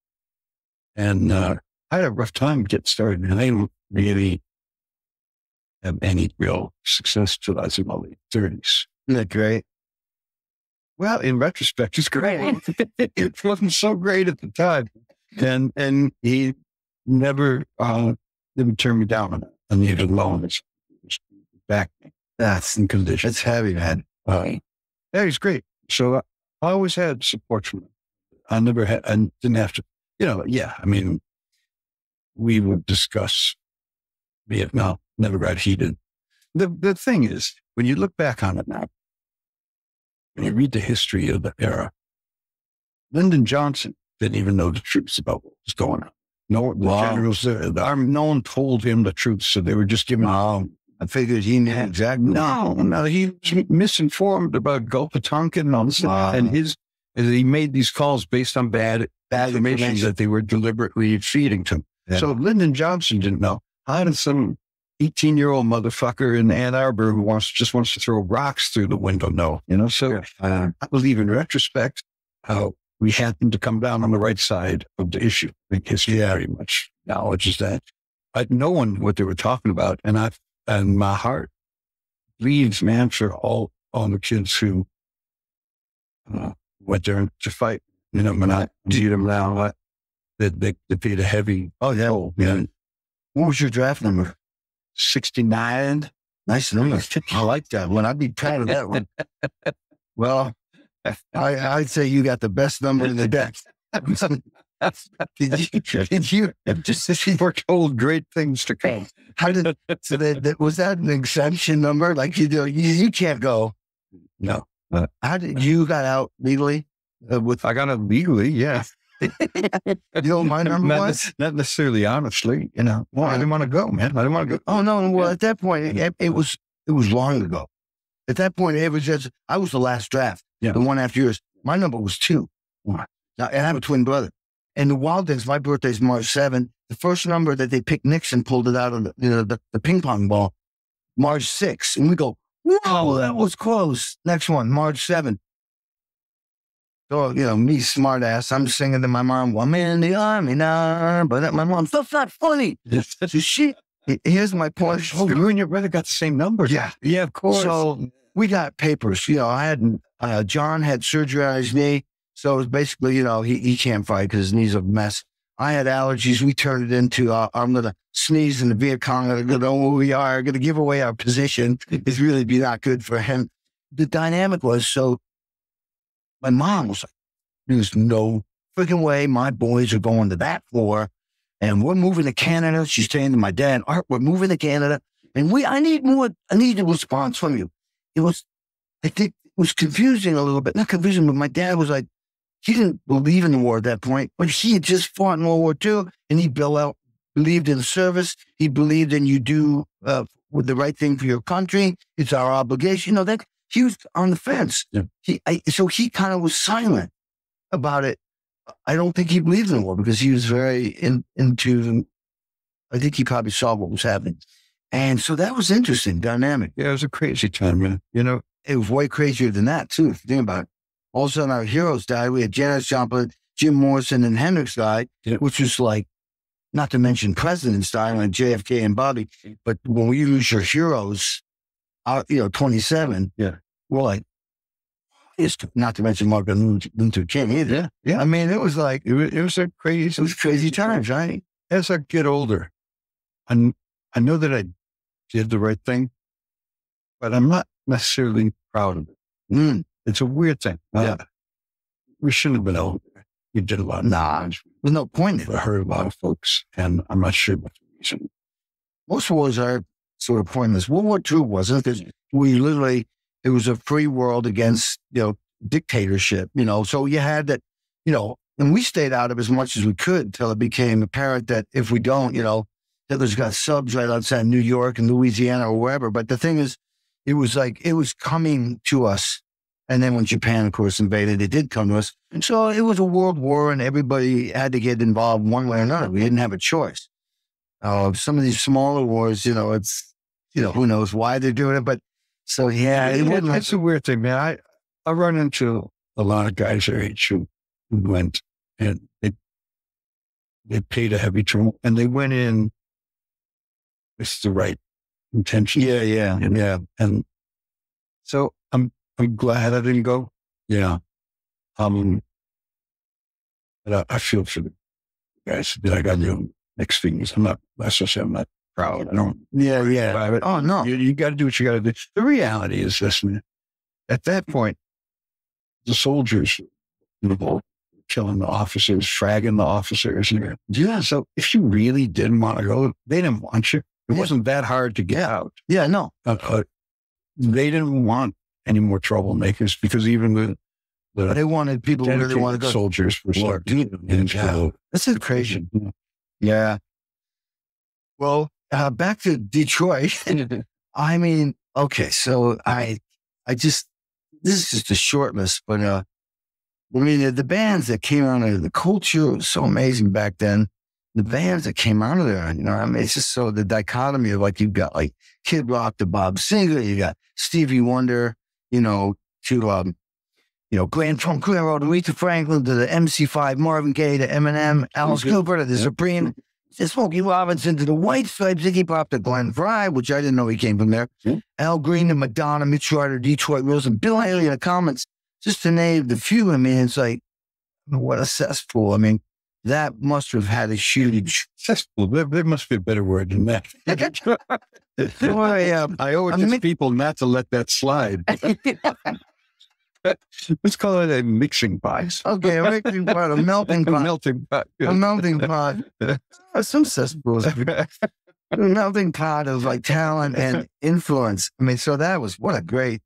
And I had a rough time getting started, and I didn't really have any real success till I was in my late 30s. Isn't that great? Well, in retrospect, it's great. It wasn't so great at the time. And he never turned me down on it. I needed loans. Back me. That's in condition. It's heavy, man. Yeah, he's great. So I always had support from him. I didn't have to, I mean, we would discuss Vietnam, never got heated. The thing is, when you look back on it now, when you read the history of the era, Lyndon Johnson didn't even know the truth about what was going on. No, the generals, the army, no one told him the truth, so they were just giving. I figured he knew exactly. No, he was misinformed about Gulf of Tonkin and all this, and he made these calls based on bad information that they were deliberately feeding to him. Yeah. So Lyndon Johnson didn't know. How did some 18-year-old motherfucker in Ann Arbor who just wants to throw rocks through the window know? So I believe in retrospect how we happened to come down on the right side of the issue. I think history very much acknowledges that. I'd known what they were talking about, and my heart bleeds, man, for all the kids who went there to fight. When I see them now, they paid a heavy toll. Yeah. What was your draft number? 69. Nice number. I like that one. I'd be proud of that one. Well, I'd say you got the best number in the deck. Did you just foretold great things to come. How did was that an exemption number? Like you can't go. No. How did you got out legally? I got out legally, yeah. You know what my number was? Not necessarily honestly, Well, I didn't want to go, man. I didn't want to go. Oh no! Well, at that point, it was long ago. At that point, it was just I was the last draft. Yeah. The one after yours. My number was 2. Now, and I have a twin brother. And the wild thing is, my birthday's March 7th. The first number that they picked, Nixon pulled it out of the ping pong ball, March 6th. And we go, whoa, that was close. Next one, March 7th. So, me smart ass, I'm singing to my mom, I'm in the army now. But my mom, that's not funny. So here's my point. Oh, you and your brother got the same number. Yeah. Yeah, of course. So we got papers. I had, John had surgery on his knee. So it was basically, he can't fight because his knee's a mess. I had allergies. We turned it into, I'm going to sneeze in the Viet Cong. I'm going to know who we are. I'm going to give away our position. It's really be not good for him. The dynamic was, so my mom was like, there's no freaking way my boys are going to that floor. And we're moving to Canada. She's saying to my dad, Art, we're moving to Canada. And I need a response from you. I think it was confusing a little bit. Not confusing, but my dad was like, he didn't believe in the war at that point, but he had just fought in World War II, and he believed in service. He believed in you do with the right thing for your country. It's our obligation. That he was on the fence. Yeah. So he kind of was silent about it. I don't think he believed in the war because he was very into. I think he probably saw what was happening, and so that was interesting, dynamic. Yeah, it was a crazy time, man. It was way crazier than that too. If you think about it. All of a sudden, our heroes died. We had Janis Joplin, Jim Morrison, and Hendrix died, which was like, not to mention presidents dying like JFK and Bobby. But when we lose your heroes, 27, we're like, not to mention Martin Luther King either. Yeah. I mean, it was like, it was crazy times, right? As I get older, I know that I did the right thing, but I'm not necessarily proud of it. It's a weird thing. We shouldn't have been older. We did a lot of things. There's no point in it. I heard a lot of folks, and I'm not sure what the reason. Most wars are sort of pointless. World War II wasn't, because it was a free world against, dictatorship, So you had that, and we stayed out of as much as we could until it became apparent that if we don't, Hitler's got subs right outside New York and Louisiana or wherever. But the thing is, it was coming to us. And then when Japan, of course, invaded, it did come to us. And so it was a world war and everybody had to get involved one way or another. We didn't have a choice. Some of these smaller wars, it's, who knows why they're doing it. But so, it's a weird thing, man. I run into a lot of guys our age who went and they paid a heavy toll and they went in with the right intention. Yeah. And so I'm glad I didn't go. Yeah. But I feel for the guys that I got mixed feelings. I'm not proud. I don't. Yeah. Oh, no. You got to do what you got to do. The reality is this, man. At that point, the soldiers were killing the officers, fragging the officers. Yeah. So if you really didn't want to go, they didn't want you. It wasn't that hard to get out. Yeah, no. They didn't want any more troublemakers because even they wanted people who really wanted to go. Soldiers were starting. This is crazy. Yeah. Well, back to Detroit. I mean, okay, so this is just a short list, but the bands that came out of the culture was so amazing back then. The bands that came out of there, it's just so the dichotomy of you've got Kid Rock to Bob Seger, you got Stevie Wonder, to Grand Funk Railroad, to Aretha Franklin, to the MC5, Marvin Gaye, to Eminem, Alice Cooper, to the Supreme, to Smokey Robinson, to the White Stripes, Iggy Pop, to Glenn Frey, which I didn't know he came from there, Al Green, to Madonna, Mitch Ryder, Detroit Rose, and Bill Haley in the comments, just to name the few. I mean, it's what a cesspool. I mean, that must have had a huge cesspool. There must be a better word than that. Well, I owe it to people not to let that slide. Let's call it a mixing pot. Okay, a mixing pot, a melting pot. Melting pot. A melting pot. Some cesspools. A melting pot of like talent and influence. I mean, so that was, what a great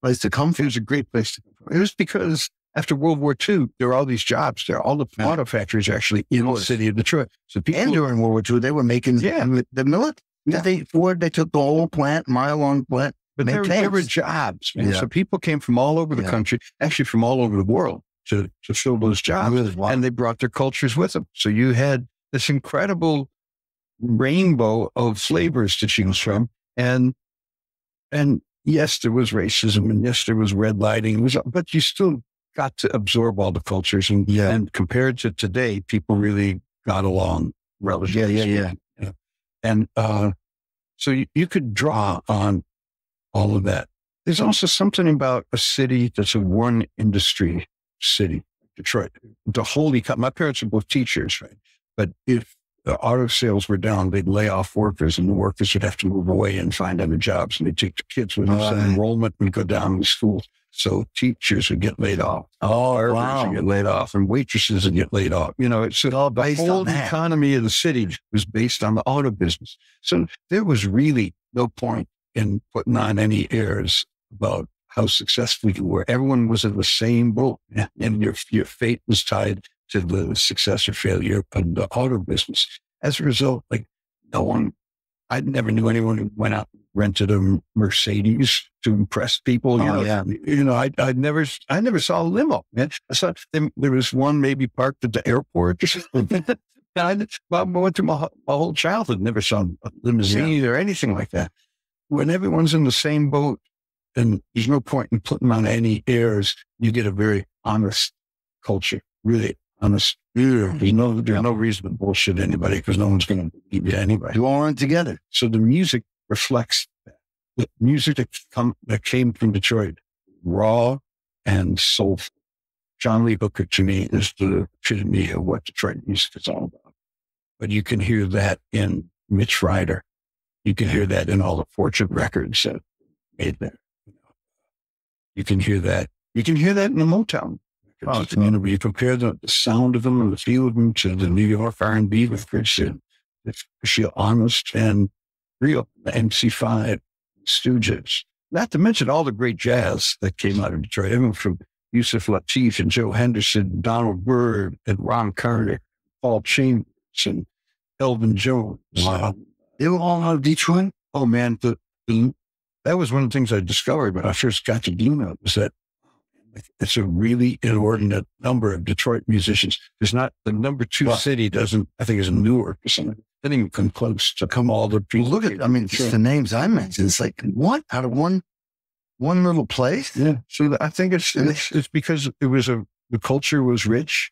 place to come from. It was a great place to come from. It was because after World War II, there were all these jobs there. All the auto factories are actually in the city of Detroit. So people, and during World War II, they were making the millet. Yeah. They took the whole plant, mile-long plant. But there were jobs, man. So people came from all over the country, actually from all over the world to fill those jobs. Wow. And they brought their cultures with them. So you had this incredible rainbow of flavors to choose from. And yes, there was racism, and yes, there was red lighting, but you still got to absorb all the cultures. And compared to today, people really got along relatively. Yeah. And so you could draw on all of that. There's also something about a city that's a one industry city, Detroit. The whole my parents are both teachers, right? But if the auto sales were down, they'd lay off workers, and the workers would have to move away and find other jobs. And they'd take the kids with them. So enrollment would go down in schools. So teachers would get laid off. Workers would get laid off, and waitresses would get laid off. You know, it's all based on the whole economy of the city was based on the auto business. So there was really no point in putting on any airs about how successful you were. Everyone was in the same boat, and your fate was tied to the success or failure of the auto business. As a result, like I never knew anyone who went out and rented a Mercedes to impress people. I never saw a limo, man. I saw there was one maybe parked at the airport. I went through my whole childhood, never saw a limousine or anything like that. When everyone's in the same boat and there's no point in putting on any airs, you get a very honest culture, really honest. There's no reason to bullshit anybody, because no one's going to believe you anyway. You all run together. So the music reflects that. The music that came from Detroit, raw and soulful. John Lee Hooker, to me, is the epitome of what Detroit music is all about. But you can hear that in Mitch Ryder. You can hear that in all the Fortune records that made there. You can hear that. You can hear that in the Motown. You compare the sound of them and the feel of them to the New York R&B records. It's feel honest and real. The MC5, Stooges. Not to mention all the great jazz that came out of Detroit. Everyone from Yusuf Lateef and Joe Henderson, Donald Byrd and Ron Carter, Paul Chambers and Elton John. Wow. They were all out of Detroit? Oh, man. That was one of the things I discovered when I first got to Blue Note, was that it's a really inordinate number of Detroit musicians. There's not, the number two city doesn't, I think, is Newark or something. They didn't even come close to come all the people. Look at, just the names I mentioned. It's like, what? Out of one little place? Yeah. So I think it's because the culture was rich.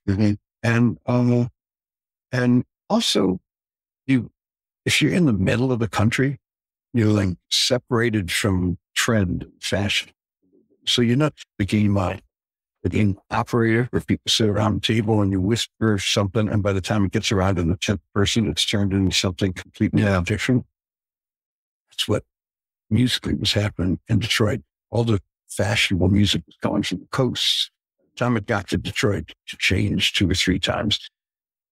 And also if you're in the middle of the country, you're like separated from trend and fashion. So you're not the game operator where people sit around the table and you whisper something, and by the time it gets around to the 10th person, it's turned into something completely different. That's what musically was happening in Detroit. All the fashionable music was coming from the coast. By the time it got to Detroit, it changed 2 or 3 times.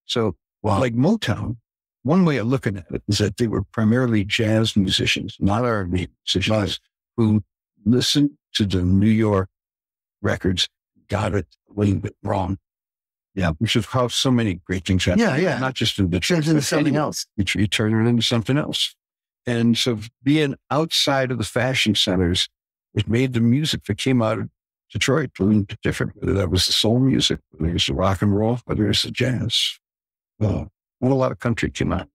So like Motown, one way of looking at it is that they were primarily jazz musicians, not R&B musicians, who listened to the New York records, got it a little bit wrong. Yeah, which is how so many great things happen. Yeah. Not just in Detroit. Turns into something else. You turn it into something else. And so being outside of the fashion centers, it made the music that came out of Detroit a little bit different, whether that was the soul music, whether it was the rock and roll, whether it was the jazz. Not a lot of country came out.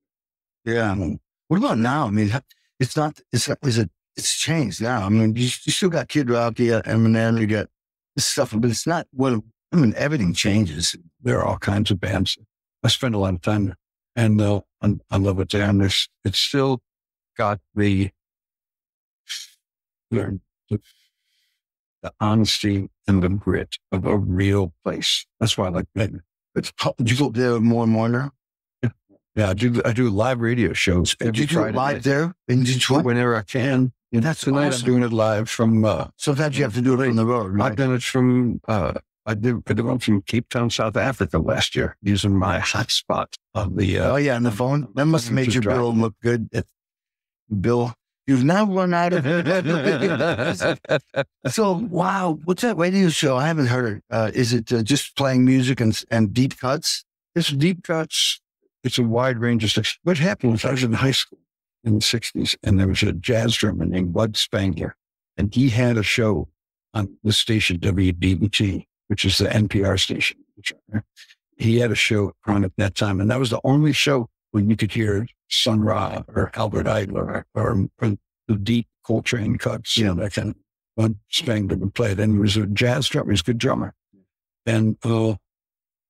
Yeah. What about now? I mean, it's changed now. I mean, you still got Kid Rock, you got Eminem, you got this stuff, but it's not everything changes. There are all kinds of bands. I spend a lot of time there, and I love it there. And it's still got the honesty and the grit of a real place. That's why I like it. Did you go there more and more now? Yeah, I do live radio shows. Did you do live there in Detroit? Whenever I can. Yeah, that's tonight. awesome. I'm doing it live from. Sometimes you have to do it on the road, right? I've done it from. I did one from Cape Town, South Africa last year, using my hotspot on the. Oh yeah, on the phone. That must have made your bill look good. Bill, you've now run out of. So wow, what's that radio show? I haven't heard it. Is it just playing music and deep cuts? It's deep cuts. It's a wide range of stuff. What happened was I was in high school in the 60s, and there was a jazz drummer named Bud Spangler, and he had a show on the station WDBT, which is the NPR station. He had a show on at that time, and that was the only show where you could hear Sun Ra or Albert Idler or the deep Coltrane cuts, that kind of. Bud Spangler would play it, and he was a jazz drummer. He was a good drummer. And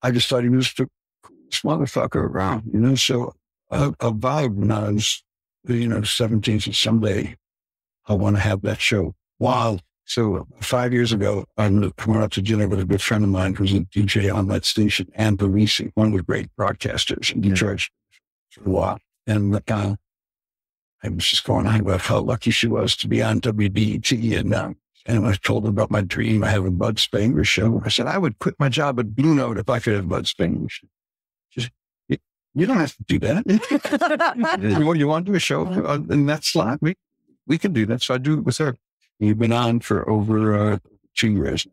I just thought he was the coolest motherfucker around, so I vowed when I was, 17, so someday I want to have that show. Wow. So 5 years ago, I went out to dinner with a good friend of mine who's a DJ on that station, Ann Parisi, one of the great broadcasters in Detroit for a while. And I was just going on about how lucky she was to be on WBET. And I told her about my dream. I have a Bud Spangler show. I said, I would quit my job at Blue Note if I could have Bud Spangler show. She said, you don't have to do that. You want to do a show in that slot? We can do that. So I do it with her. We've been on for over 2 years.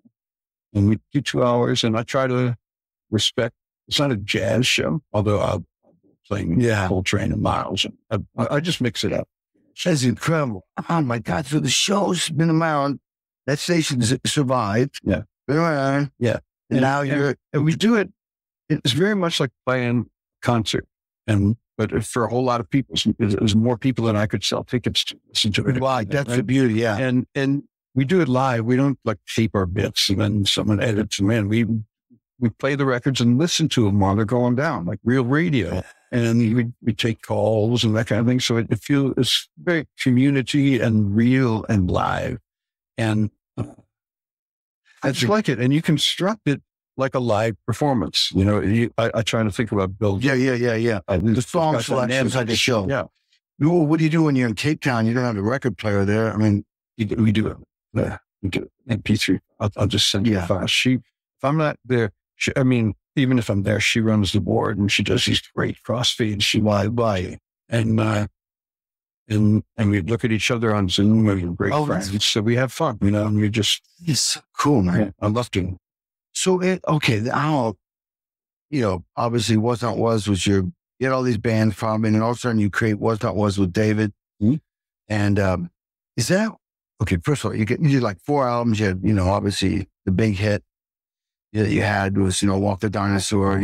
And we do 2 hours, and I try to respect. It's not a jazz show, although I'll playing Coltrane and Miles. And I just mix it up. That's incredible. Oh my God. So the show's been around. That station's survived. Yeah. Been around. Yeah. And now and we do it. It's very much like playing a concert. But for a whole lot of people, there's more people than I could sell tickets to listen to it. Right. That's the beauty. Yeah. And we do it live. We don't tape our bits and then someone edits them in. We play the records and listen to them while they're going down, like real radio. And we take calls and that kind of thing. So it's very community and real and live. And I just like it. And you construct it like a live performance. I try to think about building. Yeah. The song selections like a show. Yeah. Well, what do you do when you're in Cape Town? You don't have a record player there. I mean, we do it. We do MP3. I'll just send you a file. If I'm not there, even if I'm there, she runs the board and she does these great crossfeeds. She live by, and we look at each other on Zoom. We're great friends, so we have fun. And we just it's so cool, man. Yeah, I love to. So obviously Was Not Was you had all these bands probably, and all of a sudden you create Was Not Was with David. Mm-hmm. And is that okay? First of all, you did like 4 albums. You had obviously the big hit that you had was Walk the Dinosaur.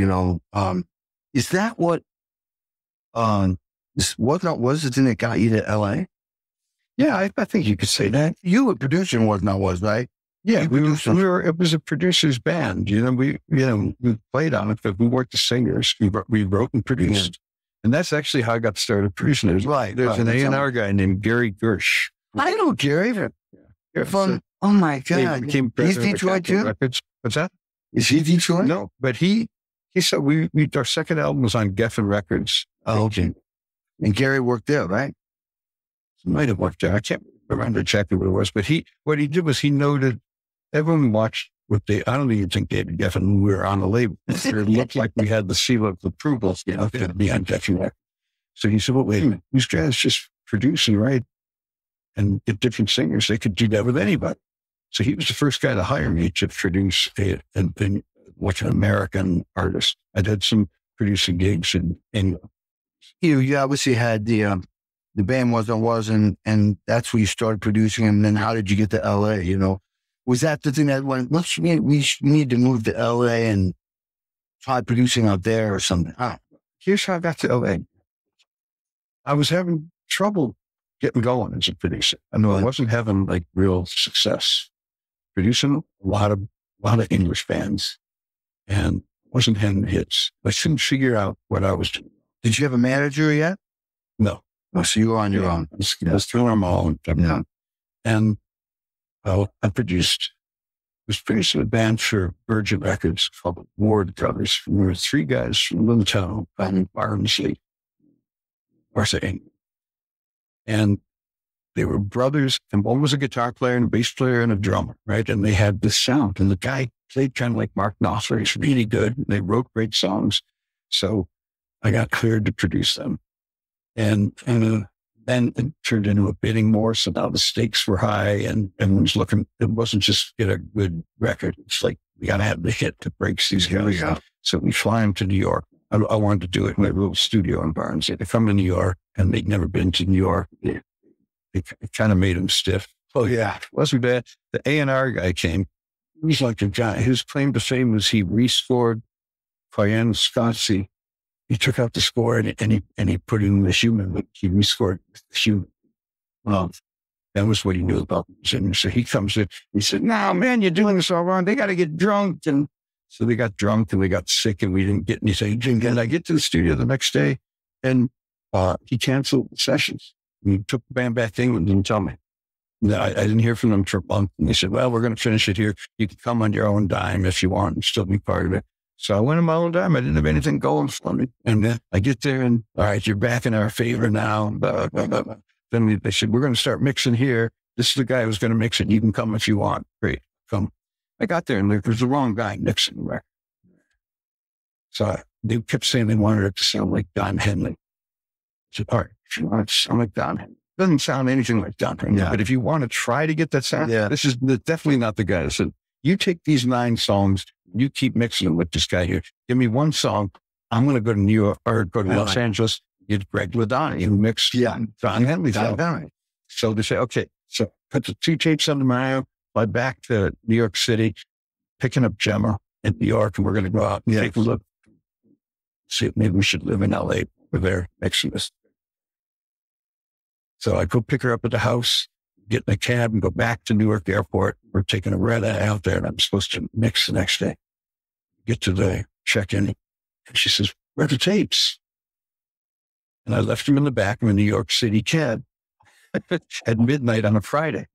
Is that what Was Not Was the thing that got you to LA? Yeah, I think you could say that. You were producing Was Not Was, right? Yeah, we were. It was a producer's band. We played on it, but we weren't the singers. We wrote and produced, and that's actually how I got started producing. There's an A&R guy named Gary Gersh. I know Gary. You're fun. Oh my God, he's Detroit too. Records. What's that? Is he Detroit? No, but he said our second album was on Geffen Records. Oh, okay. And Gary worked there, right? He might have worked there. I can't remember exactly what it was, but what he did was he noted. Everyone watched I don't even think David Geffen when we were on the label. It looked like we had the seal of approval, to be on Geffen Records. So he said, well, wait a minute, these guys just produce and write and get different singers. They could do that with anybody. So he was the first guy to hire me to produce an American artist. I'd had some producing gigs in England. You obviously had the band Was Not Was, and that's where you started producing. And then how did you get to LA, Was that the thing that went, we need to move to LA and try producing out there or something? Here's how I got to LA. I was having trouble getting going as a producer. I wasn't having real success producing a lot of English bands and wasn't having hits. I couldn't figure out what I was doing. Did you have a manager yet? No. Oh, so you were on your own. I was throwing them all. And I was producing a band for Virgin Records called Ward Brothers. And there were 3 guys from little town in Barnsley, England. And they were brothers, and one was a guitar player and a bass player and a drummer, right? And they had this sound, and the guy played kind of like Mark Knopfler. He's really good. They wrote great songs. So I got cleared to produce them. And then it turned into a bidding war. So now the stakes were high, and everyone's looking. It wasn't just get a good record. It's like, we got to have the hit that breaks these guys. So we fly them to New York. I wanted to do it in my little studio in Barnes. They come to New York, and they'd never been to New York. It kind of made them stiff. Oh, yeah. It wasn't bad. The A&R guy came. He was like a guy. His claim to fame was he rescored Cayenne Scotsy. He took out the score and he put in the human, but he rescored the human. Well, that was what he knew about music. So he comes in, he said, "No, man, you're doing this all wrong. They got to get drunk." And so they got drunk and we got sick and we didn't get anything. And I get to the studio the next day and he canceled the sessions. He took the band back in and didn't tell me. No, I didn't hear from them for a month. And they said, "Well, we're going to finish it here. You can come on your own dime if you want and still be part of it." So I went on my own dime. I didn't have anything going for me. And then I get there and, "All right, you're back in our favor now." Blah, blah, blah, blah. Then they said, "We're going to start mixing here. This is the guy who's going to mix it. You can come if you want." Great, come. I got there and there was the wrong guy mixing the record. So they kept saying they wanted it to sound like Don Henley. I said, "All right, if you want it to sound like Don Henley." It doesn't sound anything like Don Henley. Yeah. But if you want to try to get that sound, this is definitely not the guy. I said, "You take these 9 songs, you keep mixing them with this guy here. Give me one song. I'm going to go to New York or go to Los Angeles, get Greg Ladani, who mixed Don Henley. So they say, okay, so put the 2 tapes under my arm, fly back to New York City, picking up Gemma in New York, and we're going to go out and take a look, see if maybe we should live in LA. We're there mixing this." So I go pick her up at the house, get in a cab and go back to Newark Airport. We're taking a red eye out there and I'm supposed to mix the next day. Get to the check-in and she says, "Where are the tapes?" And I left them in the back of a New York City cab at midnight on a Friday.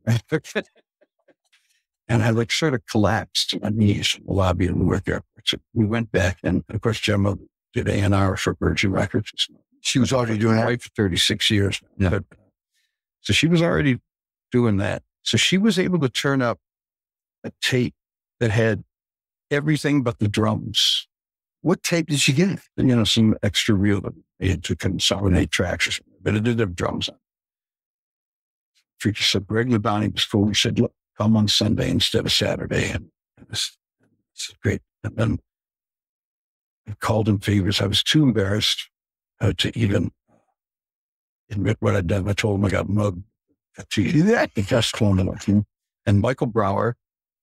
And I sort of collapsed to my knees in the lobby of Newark Airport. So we went back and of course Gemma did A&R for Virgin Records. She was already doing that for 36 years. Yeah. So she was already doing that. So she was able to turn up a tape that had everything but the drums. What tape did she get? Some extra reel that they had to consolidate tracks or something, but it did have drums on it. She said, Greg Ladani was cool. He said, "Look, come on Sunday instead of Saturday." And it's great. And then I called in favors. I was too embarrassed to even admit what I'd done. I told him I got mugged. The best clone. And Michael Brower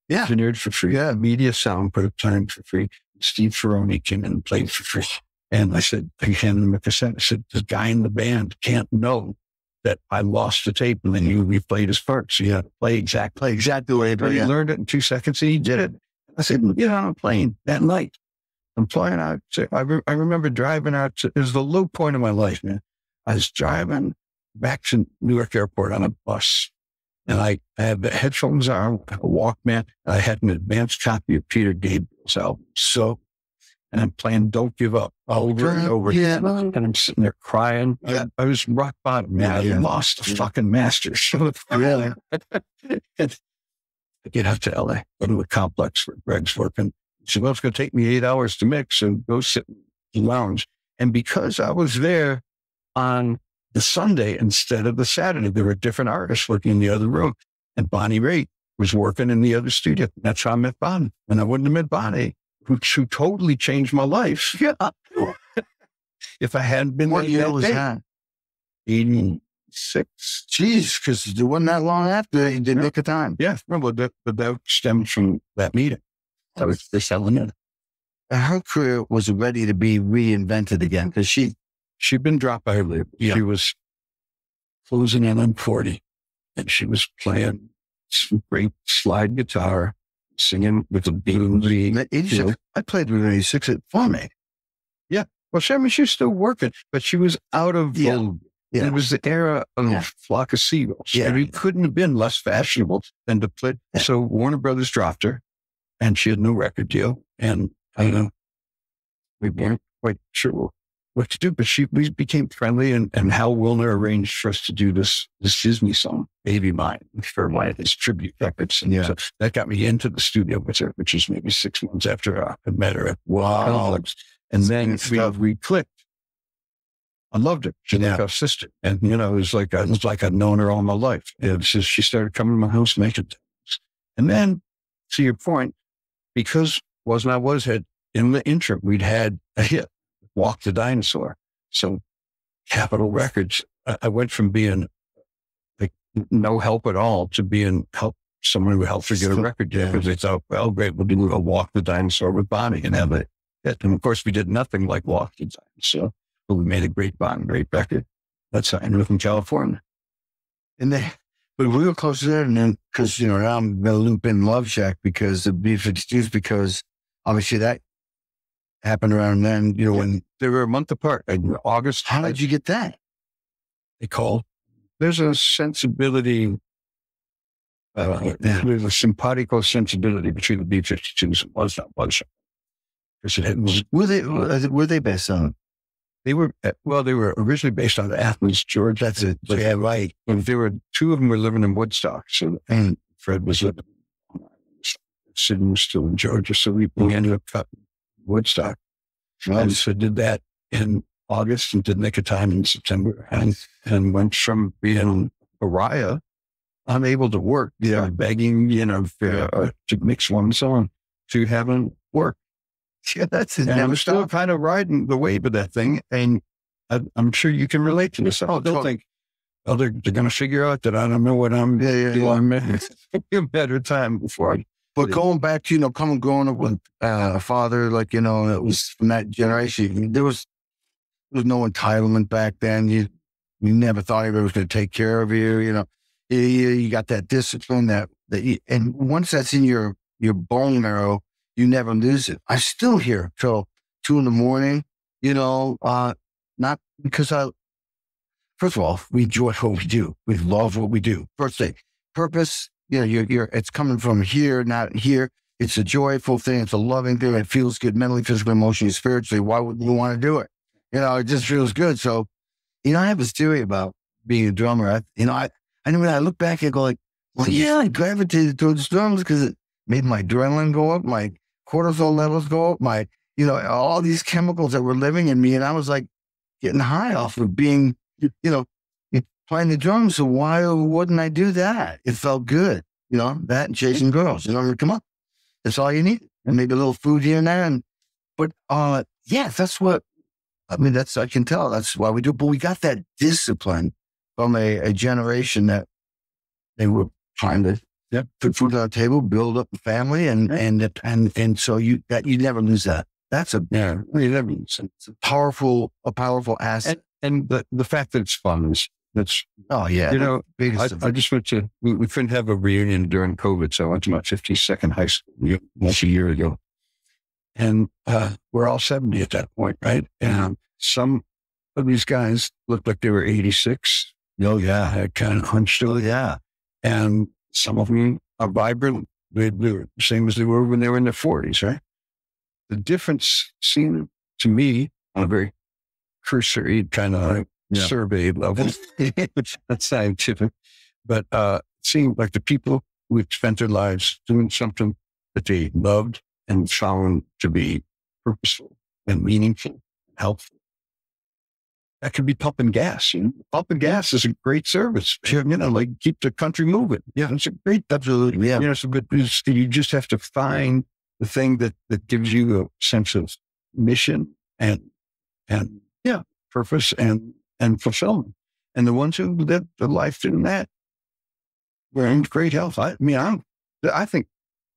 engineered for free. Yeah, Media Sound put up time for free. Steve Ferroni came in and played for free. And I said, I handed him a cassette. I said, "The guy in the band can't know that I lost the tape and then you replayed his part. So you had to play exactly the way. But he learned it in 2 seconds and he did it." I said, "Get on a plane that night." I'm flying out. I remember driving out. It was the low point of my life, man. I was driving back to Newark Airport on a bus, and I had the headphones on, a Walkman, and I had an advanced copy of Peter Gabriel's album. So, and I'm playing "Don't Give Up" over and over again. And I'm sitting there crying. I was rock bottom, man. I lost the fucking Masters. Really? I get out to LA, go to the complex where Greg's working. He said, "Well, it's going to take me 8 hours to mix, so go sit in the lounge." And because I was there on the Sunday instead of the Saturday, there were different artists working in the other room. And Bonnie Raitt was working in the other studio. That's how I met Bonnie. And I wouldn't have met Bonnie, who totally changed my life. Yeah. If I hadn't been there. What year was that? 86. Jeez, because it wasn't that long after you did Nick of Time. Yeah. But that stemmed from that meeting. That was the selling it. Her career was ready to be reinvented again because she'd been dropped by her label. Yeah. She was closing in on 40 and she was playing some great slide guitar, singing with the Beatles. I played with her in 86 at Farming. Yeah. Well, she was still working, but she was out of vogue. Yeah. It was the era of Flock of Seagulls. Yeah. And it couldn't have been less fashionable than to play. Yeah. So Warner Brothers dropped her and she had no record deal. And we weren't quite sure what to do. But we became friendly, and Hal Wilner arranged for us to do this Disney song, Baby Mine, for one of his tribute records. And so that got me into the studio with her, which is maybe 6 months after I met her at college. And then we clicked. I loved her. She's like our sister. And, it was like I'd known her all my life. And she started coming to my house making things. And then, to your point, because Was Not Was had, in the interim, we'd had a hit, Walk the Dinosaur. So Capitol Records, I went from being like no help at all to being someone who helped her get a record deal, because they thought, well, great, we'll do a Walk the Dinosaur with Bonnie and have a hit. And of course, we did nothing like Walk the Dinosaur. But we made a great record. That's how I ended up in California. But we were close to that, and then because now I'm gonna loop in Love Shack because of B-52s, because obviously that happened around then. When they were a month apart in August. How did you get that? They called. There's a sensibility. There's a simpatico sensibility between the B-52s and Was Not Was. Were they based on? They were originally based out of Athens, Georgia. That's it. Yeah, right. And two of them were living in Woodstock. So, and Fred was living Sidney was still in Georgia. So we ended up cutting Woodstock. And so did that in August and did Nick of Time in September. And went from being a pariah, unable to work, begging, to mix one song, to having work. Yeah, that's it. And I'm still kind of riding the wave of that thing. And I'm sure you can relate to this. I don't think, they're going to figure out that I don't know what I'm doing. A better time before. But going back to, growing up with a father, it was from that generation, there was no entitlement back then. You never thought anybody was going to take care of you. You got that discipline and once that's in your bone marrow, you never lose it. I still hear till 2 a.m, not because first of all, we enjoy what we do. We love what we do. First thing, purpose, it's coming from here, not here. It's a joyful thing. It's a loving thing. It feels good mentally, physically, emotionally, spiritually. Why would you want to do it? It just feels good. So, I have this theory about being a drummer. I know when I look back, I go I gravitated towards drums because it made my adrenaline go up, my cortisol levels go up, my, all these chemicals that were living in me. And I was getting high off of being, playing the drums. So why wouldn't I do that? It felt good, that and chasing girls, come on. That's all you need. And maybe a little food here and there. But that's what, I can tell that's why we do. But we got that discipline from a generation that they were trying to put food on the table, build up a family, and so you never lose that. That's it's a powerful asset. And the fact that it's fun is that's I just went to we couldn't have a reunion during COVID, so I went to my 52nd high school almost a year ago, and we're all 70 at that point, right? And some of these guys looked like they were 86. Oh yeah, I kind of hunched over. Yeah, and some of them are vibrant. They were the same as they were when they were in their 40s, right? The difference seemed to me on a very cursory kind of survey level, which that's scientific, but it seemed like the people who had spent their lives doing something that they loved and found to be purposeful and meaningful, helpful. That could be pumping gas. Pumping gas is a great service. Keep the country moving. Yeah, it's a great, absolutely. Yeah, but you just have to find the thing that gives you a sense of mission and purpose and fulfillment. And the ones who live the life doing that were in great health. I think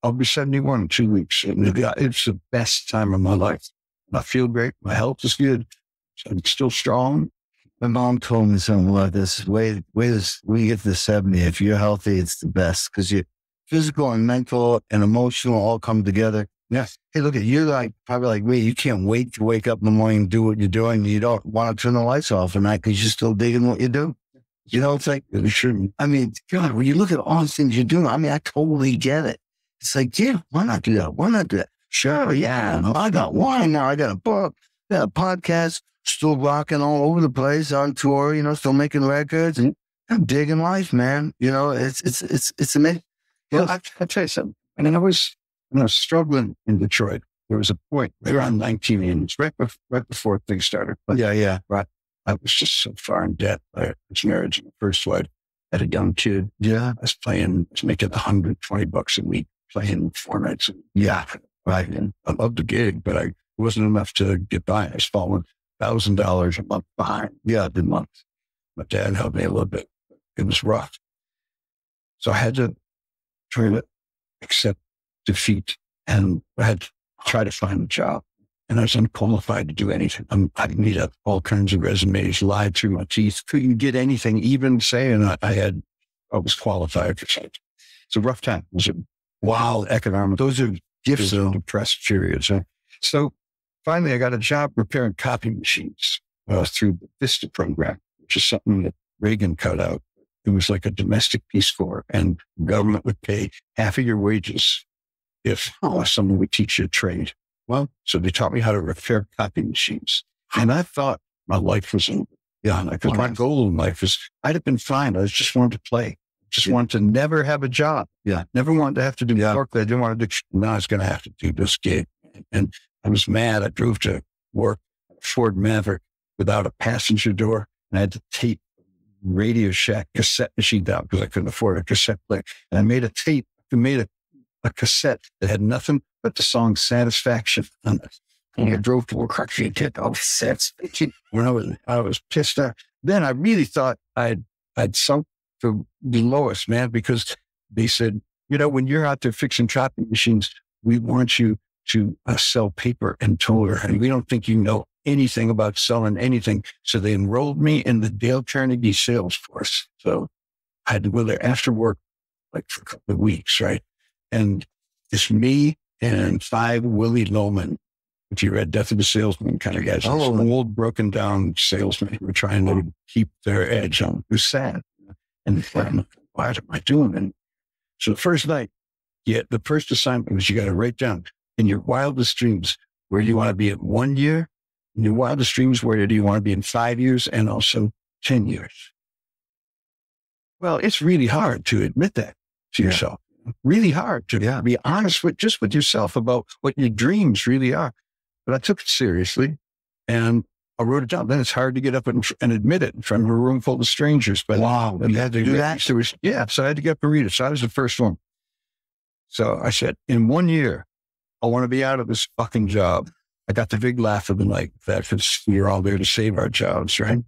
I'll be 71 in 2 weeks. It's the best time of my life. I feel great. My health is good. I'm still strong. My mom told me something like this. Wait, when you get to 70, if you're healthy, it's the best because your physical and mental and emotional all come together. Yes. Hey, look, you're probably like me. You can't wait to wake up in the morning and do what you're doing. You don't want to turn the lights off at night because you're still digging what you do. It's like, God, when you look at all the things you're doing, I totally get it. It's like, why not do that? Why not do that? Sure, yeah. I got wine now. I got a book. Yeah, podcast, still rocking all over the place on tour, still making records. And I'm digging life, man. It's amazing. Well, I'll tell you something. And when I was struggling in Detroit, there was a point right around 1980s, right before things started. But right. I was just so far in debt. I was married to my first wife, had a young kid. Yeah. I was making $120 a week playing 4 nights. Yeah. Right. And I loved the gig, but it wasn't enough to get by. I was falling $1,000 a month behind. Yeah, the month. My dad helped me a little bit. It was rough. So I had to try to accept defeat, and I had to try to find a job. And I was unqualified to do anything. I made up all kinds of resumes, lied through my teeth, couldn't get anything, even saying I was qualified for something. It's a rough time. It was a wild economic. Those are gifts of depressed periods. Huh? So finally, I got a job repairing copy machines through the VISTA program, which is something that Reagan cut out. It was like a domestic Peace Corps, and the government would pay half of your wages if someone would teach you a trade. Well, so they taught me how to repair copy machines. And I thought my life was over. Yeah, because my goal in life is, I'd have been fine. I just wanted to play. Just wanted to never have a job. Yeah. Never wanted to have to do work that I didn't want to do. Now I was going to have to do this gig. And I was mad. I drove to work at a Ford Maverick without a passenger door. And I had to tape Radio Shack cassette machine down because I couldn't afford a cassette player. And I made a tape. I made a cassette that had nothing but the song Satisfaction on it. And I drove to work, actually did all the sets. When I was pissed off. Then I really thought I'd sunk to the lowest, man, because they said, when you're out there fixing copy machines, we want you to sell paper and toner. And we don't think you know anything about selling anything. So they enrolled me in the Dale Carnegie sales force. So I had to go there after work, like for a couple of weeks, right? And it's me and 5 Willie Loman, if you read Death of a Salesman kind of guys. Old, broken down salesmen who were trying to keep their edge on. It was sad. And what am I doing? And so the first night, the first assignment was you got to write down in your wildest dreams, where do you want to be in 1 year? In your wildest dreams, where do you want to be in 5 years and also 10 years? Well, it's really hard to admit that to yourself. Really hard to be honest with yourself about what your dreams really are. But I took it seriously and I wrote it down. Then it's hard to get up and admit it in front of a room full of strangers. But wow, you had to do that? So I had to get up and read it. So I was the first one. So I said, in 1 year, I want to be out of this fucking job. I got the big laugh of the night because we're all there to save our jobs, right?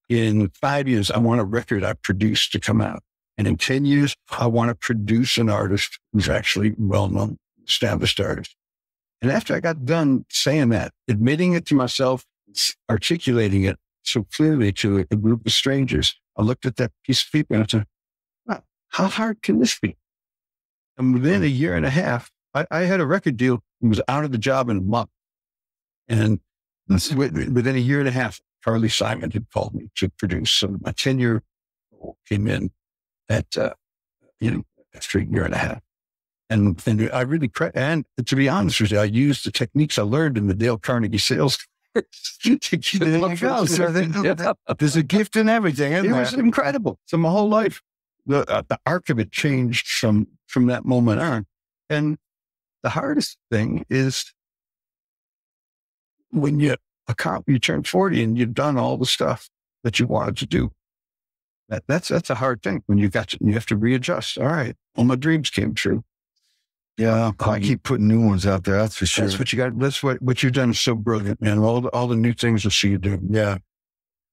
In 5 years, I want a record I produced to come out. And in 10 years, I want to produce an artist who's actually well-known, established artist. And after I got done saying that, admitting it to myself, articulating it so clearly to a group of strangers, I looked at that piece of paper and I said, wow, how hard can this be? And within a year and a half, I had a record deal and was out of the job in a month. And within a year and a half, Carly Simon had called me to produce. So my 10-year came in after a year and a half. And I really, and to be honest with you, I used the techniques I learned in the Dale Carnegie sales. There you go. So there's a gift in everything. It was incredible. So my whole life, the arc of it changed from that moment on. And the hardest thing is when you turn 40 and you've done all the stuff that you wanted to do. That's a hard thing when you have to readjust. All right. All my dreams came true. Yeah. I keep putting new ones out there. That's for sure. That's what you got. That's what you've done is so brilliant, man. All the new things I see you do. Yeah.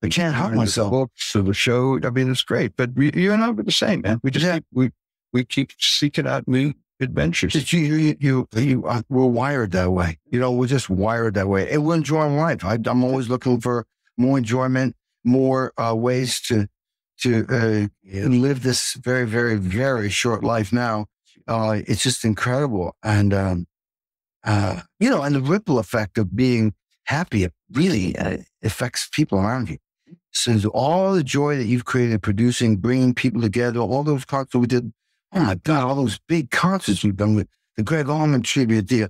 I can't help myself. The books, so the show, I mean, it's great, but you and I are the same, man. We just we keep seeking out new adventures. We're wired that way. We're just wired that way. And we're enjoying life. I'm always looking for more enjoyment, more ways to live this very, very, very short life now. It's just incredible. And, and the ripple effect of being happy, it really affects people around you. So all the joy that you've created, producing, bringing people together, all those concerts we did, oh my God, all those big concerts we've done with the Greg Allman tribute, the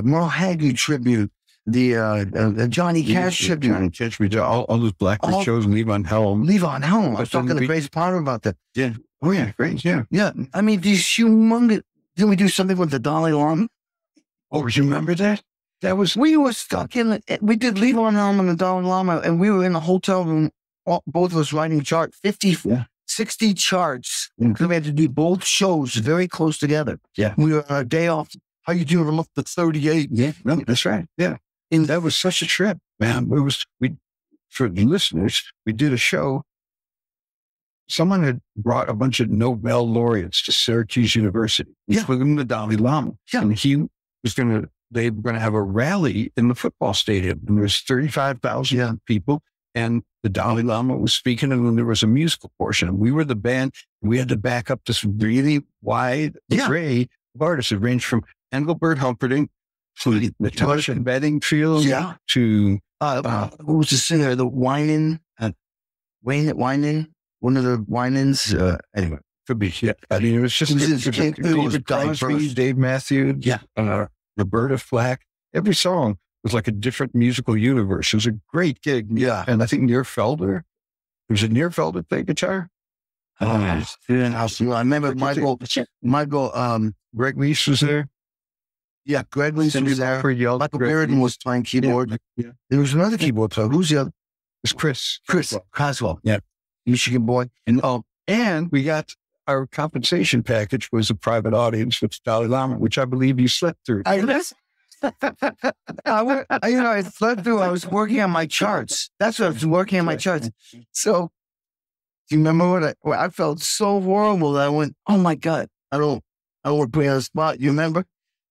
Merle Haggard tribute, the Johnny Cash tribute. Johnny Cash, we did all those Blackbird shows, Leave on Helm. Leave on Helm. I was talking to Grace Potter about that. Yeah. Oh, yeah. Great. Yeah. Yeah. I mean, these humongous. Didn't we do something with the Dalai Lama? Oh, you remember that? That was. We were stuck in. We did Leave on Helm and the Dalai Lama, and we were in a hotel room, both of us writing chart 50, 60 charts. Because we had to do both shows very close together. Yeah. We were on a day off. How you doing? I'm up to 38. Yeah. No, that's right. Yeah. And that was such a trip, man. For the listeners, we did a show. Someone had brought a bunch of Nobel laureates to Syracuse University, including the Dalai Lama. Yeah. And they were going to have a rally in the football stadium. And there was 35,000 people. And the Dalai Lama was speaking, and then there was a musical portion. And we were the band. We had to back up this really wide array of artists. It ranged from Engelbert Humperdinck to Natasha Bedingfield to who was the singer? The Winan, Winan, one of the Winans. Anyway, could be. Yeah, I mean, it was just David Crosby, Dave Matthews, Roberta Flack. Every song was like a different musical universe. It was a great gig. Yeah, and I think Near Felder. Was it Near Felder played guitar? I remember Michael. Greg Weiss was there. Yeah, Greg Weiss was there. Michael Bearden was playing keyboard. Yeah. There was another keyboard player. Who's the other? It was Chris Caswell. Yeah. Michigan boy. And we got our compensation package was a private audience with Dalai Lama, which I believe you slept through. I slept through. I was working on my charts. That's what I was working on my charts. So, do you remember what I felt so horrible that I went, oh my God, I don't want to put you on the spot. You remember?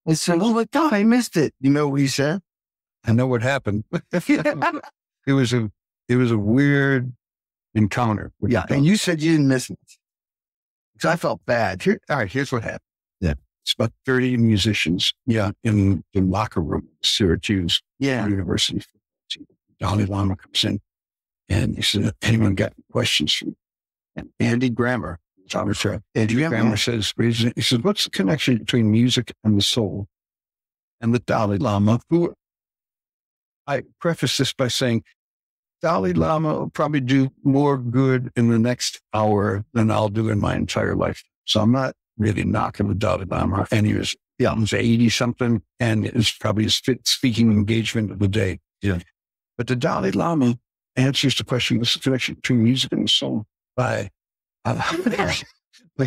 I said, oh my God, I missed it. You know what he said? I know what happened. It was a weird encounter. And you said you didn't miss it. Because I felt bad. Here's what happened. Yeah. It's about 30 musicians in the locker room at Syracuse University. Dalai Lama comes in and he said, anyone got questions for me? And Andy Grammer, Andy Grammer says, he says, what's the connection between music and the soul? And the Dalai Lama, who I preface this by saying, Dalai Lama will probably do more good in the next hour than I'll do in my entire life. So I'm not really knocking the Dalai Lama. And he was 80 something, and it's probably his speaking engagement of the day. Yeah. But the Dalai Lama answers the question, what's the connection between music and the soul? By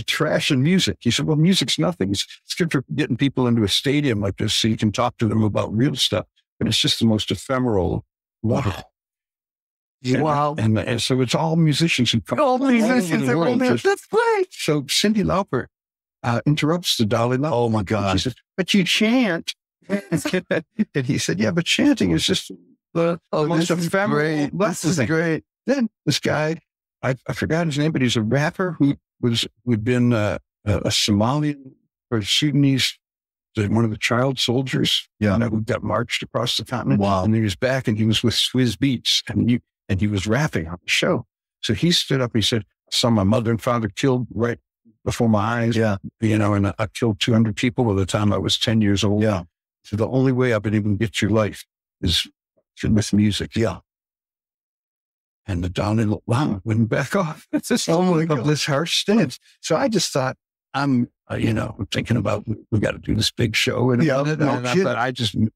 trash and music. He said, well, music's nothing. It's good for getting people into a stadium like this so you can talk to them about real stuff. But it's just the most ephemeral. Wow. And so it's all musicians who come. All musicians. That's great. So Cyndi Lauper interrupts the Dalai Lama. Oh my God. She says, but you chant. And he said, yeah, but chanting is just the most ephemeral. This is great. Then this guy, I forgot his name, but he's a rapper who'd been a Somalian or Sudanese, one of the child soldiers, who got marched across the continent. Wow. And then he was back and he was with Swizz Beatz and he was rapping on the show. So he stood up and he said, I saw my mother and father killed right before my eyes. Yeah. And I killed 200 people by the time I was 10 years old. Yeah. So the only way I've been able to get through life is with music. Yeah. And the Dalai Lama wouldn't back off. It's just this harsh stance. So I just thought, I'm thinking about, we got to do this big show. And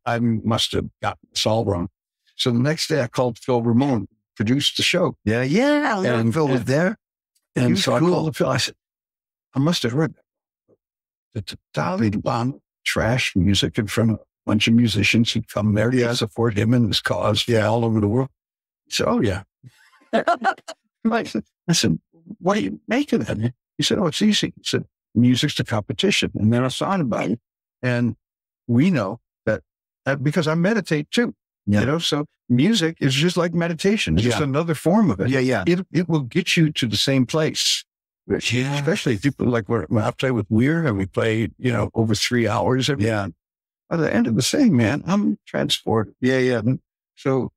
I must have gotten this all wrong. So the next day I called Phil Ramone, produced the show. Yeah. And Phil was there. And so I called Phil. I said, I must have heard that the Dalai Lama trash music in front of a bunch of musicians who come there to support him and his cause all over the world. He said, oh, yeah. I said, what do you make of that? He said, oh, it's easy. He said, music's the competition. And then I thought about it. And we know that because I meditate too. Yeah. So music is just like meditation. It's just another form of it. Yeah. It will get you to the same place. Yeah. Especially if people like when I play with Weir and we play, over 3 hours. By the end of the thing, man, I'm transported. Yeah. So,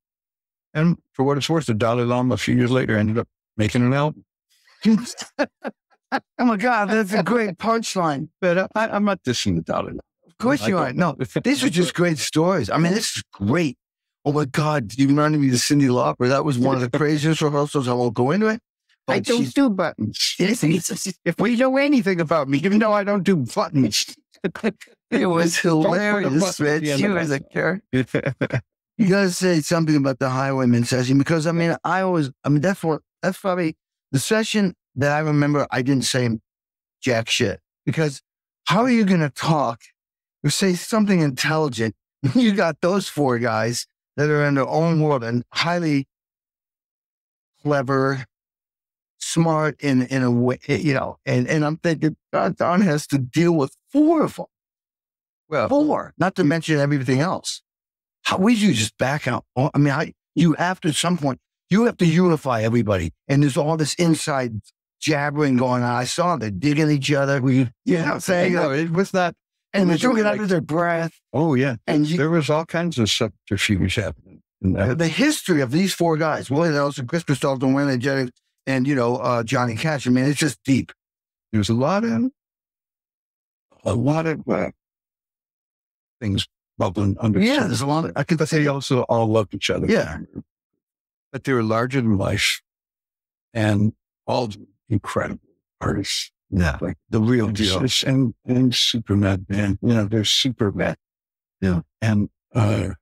and for what it's worth, the Dalai Lama a few years later ended up making an album. Oh my God, that's a great punchline. But I'm not dissing the Dalai Lama. Of course you are. No, these are just great stories. I mean, this is great. Oh my God, you reminded me of Cyndi Lauper. That was one of the craziest rehearsals. I won't go into it. I don't do buttons. If we know anything about me, even though I don't do buttons. It was hilarious, man. She was a character. You got to say something about the Highwaymen session because, that's probably the session that I remember I didn't say jack shit. Because how are you going to talk or say something intelligent? You got those four guys that are in their own world and highly clever, smart in a way, and I'm thinking, God, Don has to deal with four of them. Well, four, not to mention everything else. How would you just back out? You have to, at some point, you have to unify everybody. And there's all this inside jabbering going on. I saw them digging each other. Saying, it was not. And they're doing it under their breath. Oh, yeah. And there was all kinds of subterfuge happening. The history of these four guys, Willie Nelson, Chris Christopherson, Randy Jennings, and, Johnny Cash. It's just deep. There's a lot of things bubbling under. Yeah, there's a lot of, but they also all loved each other. Yeah. But they were larger than life and all incredible artists. Yeah. Like the real deal. And Superman, man. They're Superman. Yeah. And it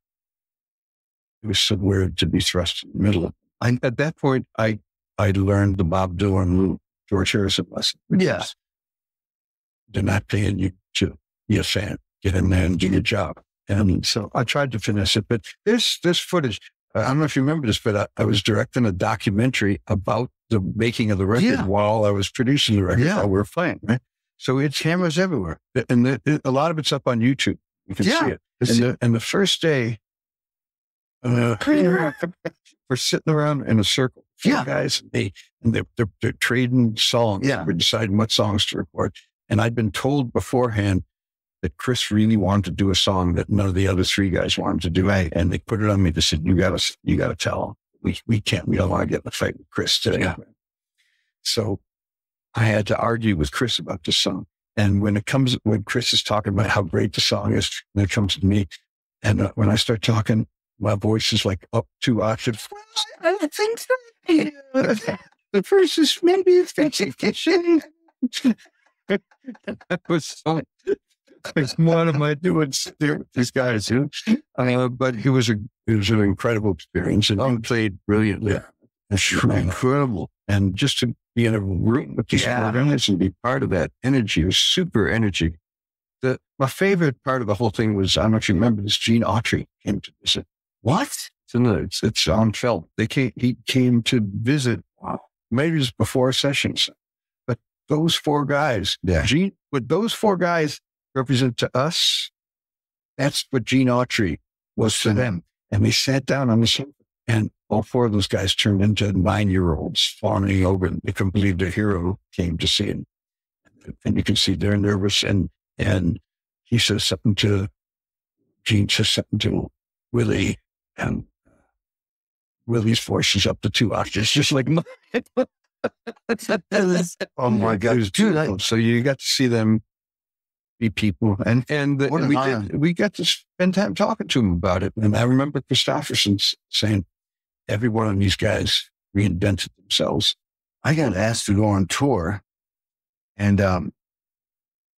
was so weird to be thrust in the middle of it. At that point, I learned the Bob Dylan, George Harrison lesson. Yeah. They're not paying you to be a fan. Get in there and do your job. And so I tried to finesse it. But this footage, I don't know if you remember this, but I was directing a documentary about the making of the record while I was producing the record while we were playing, right? So it's cameras everywhere. And a lot of it's up on YouTube. You can see it. And the first day, we're sitting around in a circle. Guys, they're trading songs. Yeah. We're deciding what songs to record. And I'd been told beforehand that Chris really wanted to do a song that none of the other three guys wanted to do. Right. And they put it on me. They said, you gotta tell him. We don't want to get in a fight with Chris today. Yeah. So I had to argue with Chris about this song. And when Chris is talking about how great the song is, and it comes to me, and when I start talking, my voice is like up 2 octaves. I think so. The first is maybe it's that was so. What am I doing there with these guys? But it was an incredible experience, and he played brilliantly. It's incredible, and just to be in a room with these guys and be part of that energy was super energy. My favorite part of the whole thing was, I don't know if you remember this, Gene Autry came to visit. What? It's on film. He came to visit. Maybe it was before sessions, but those four guys, what those four guys represent to us, that's what Gene Autry was to them. And we sat down on the sofa, and all four of those guys turned into 9-year-olds fawning over them. They couldn't believe their hero came to see him. And you can see they're nervous. And he says something to, Gene says something to Willie, and Willie's voice is up to 2 octaves, just like mine. Oh my God. Dude, so you got to see them be people, and we got to spend time talking to them about it. And I remember Christopherson saying, every one of these guys reinvented themselves. I got asked to go on tour, and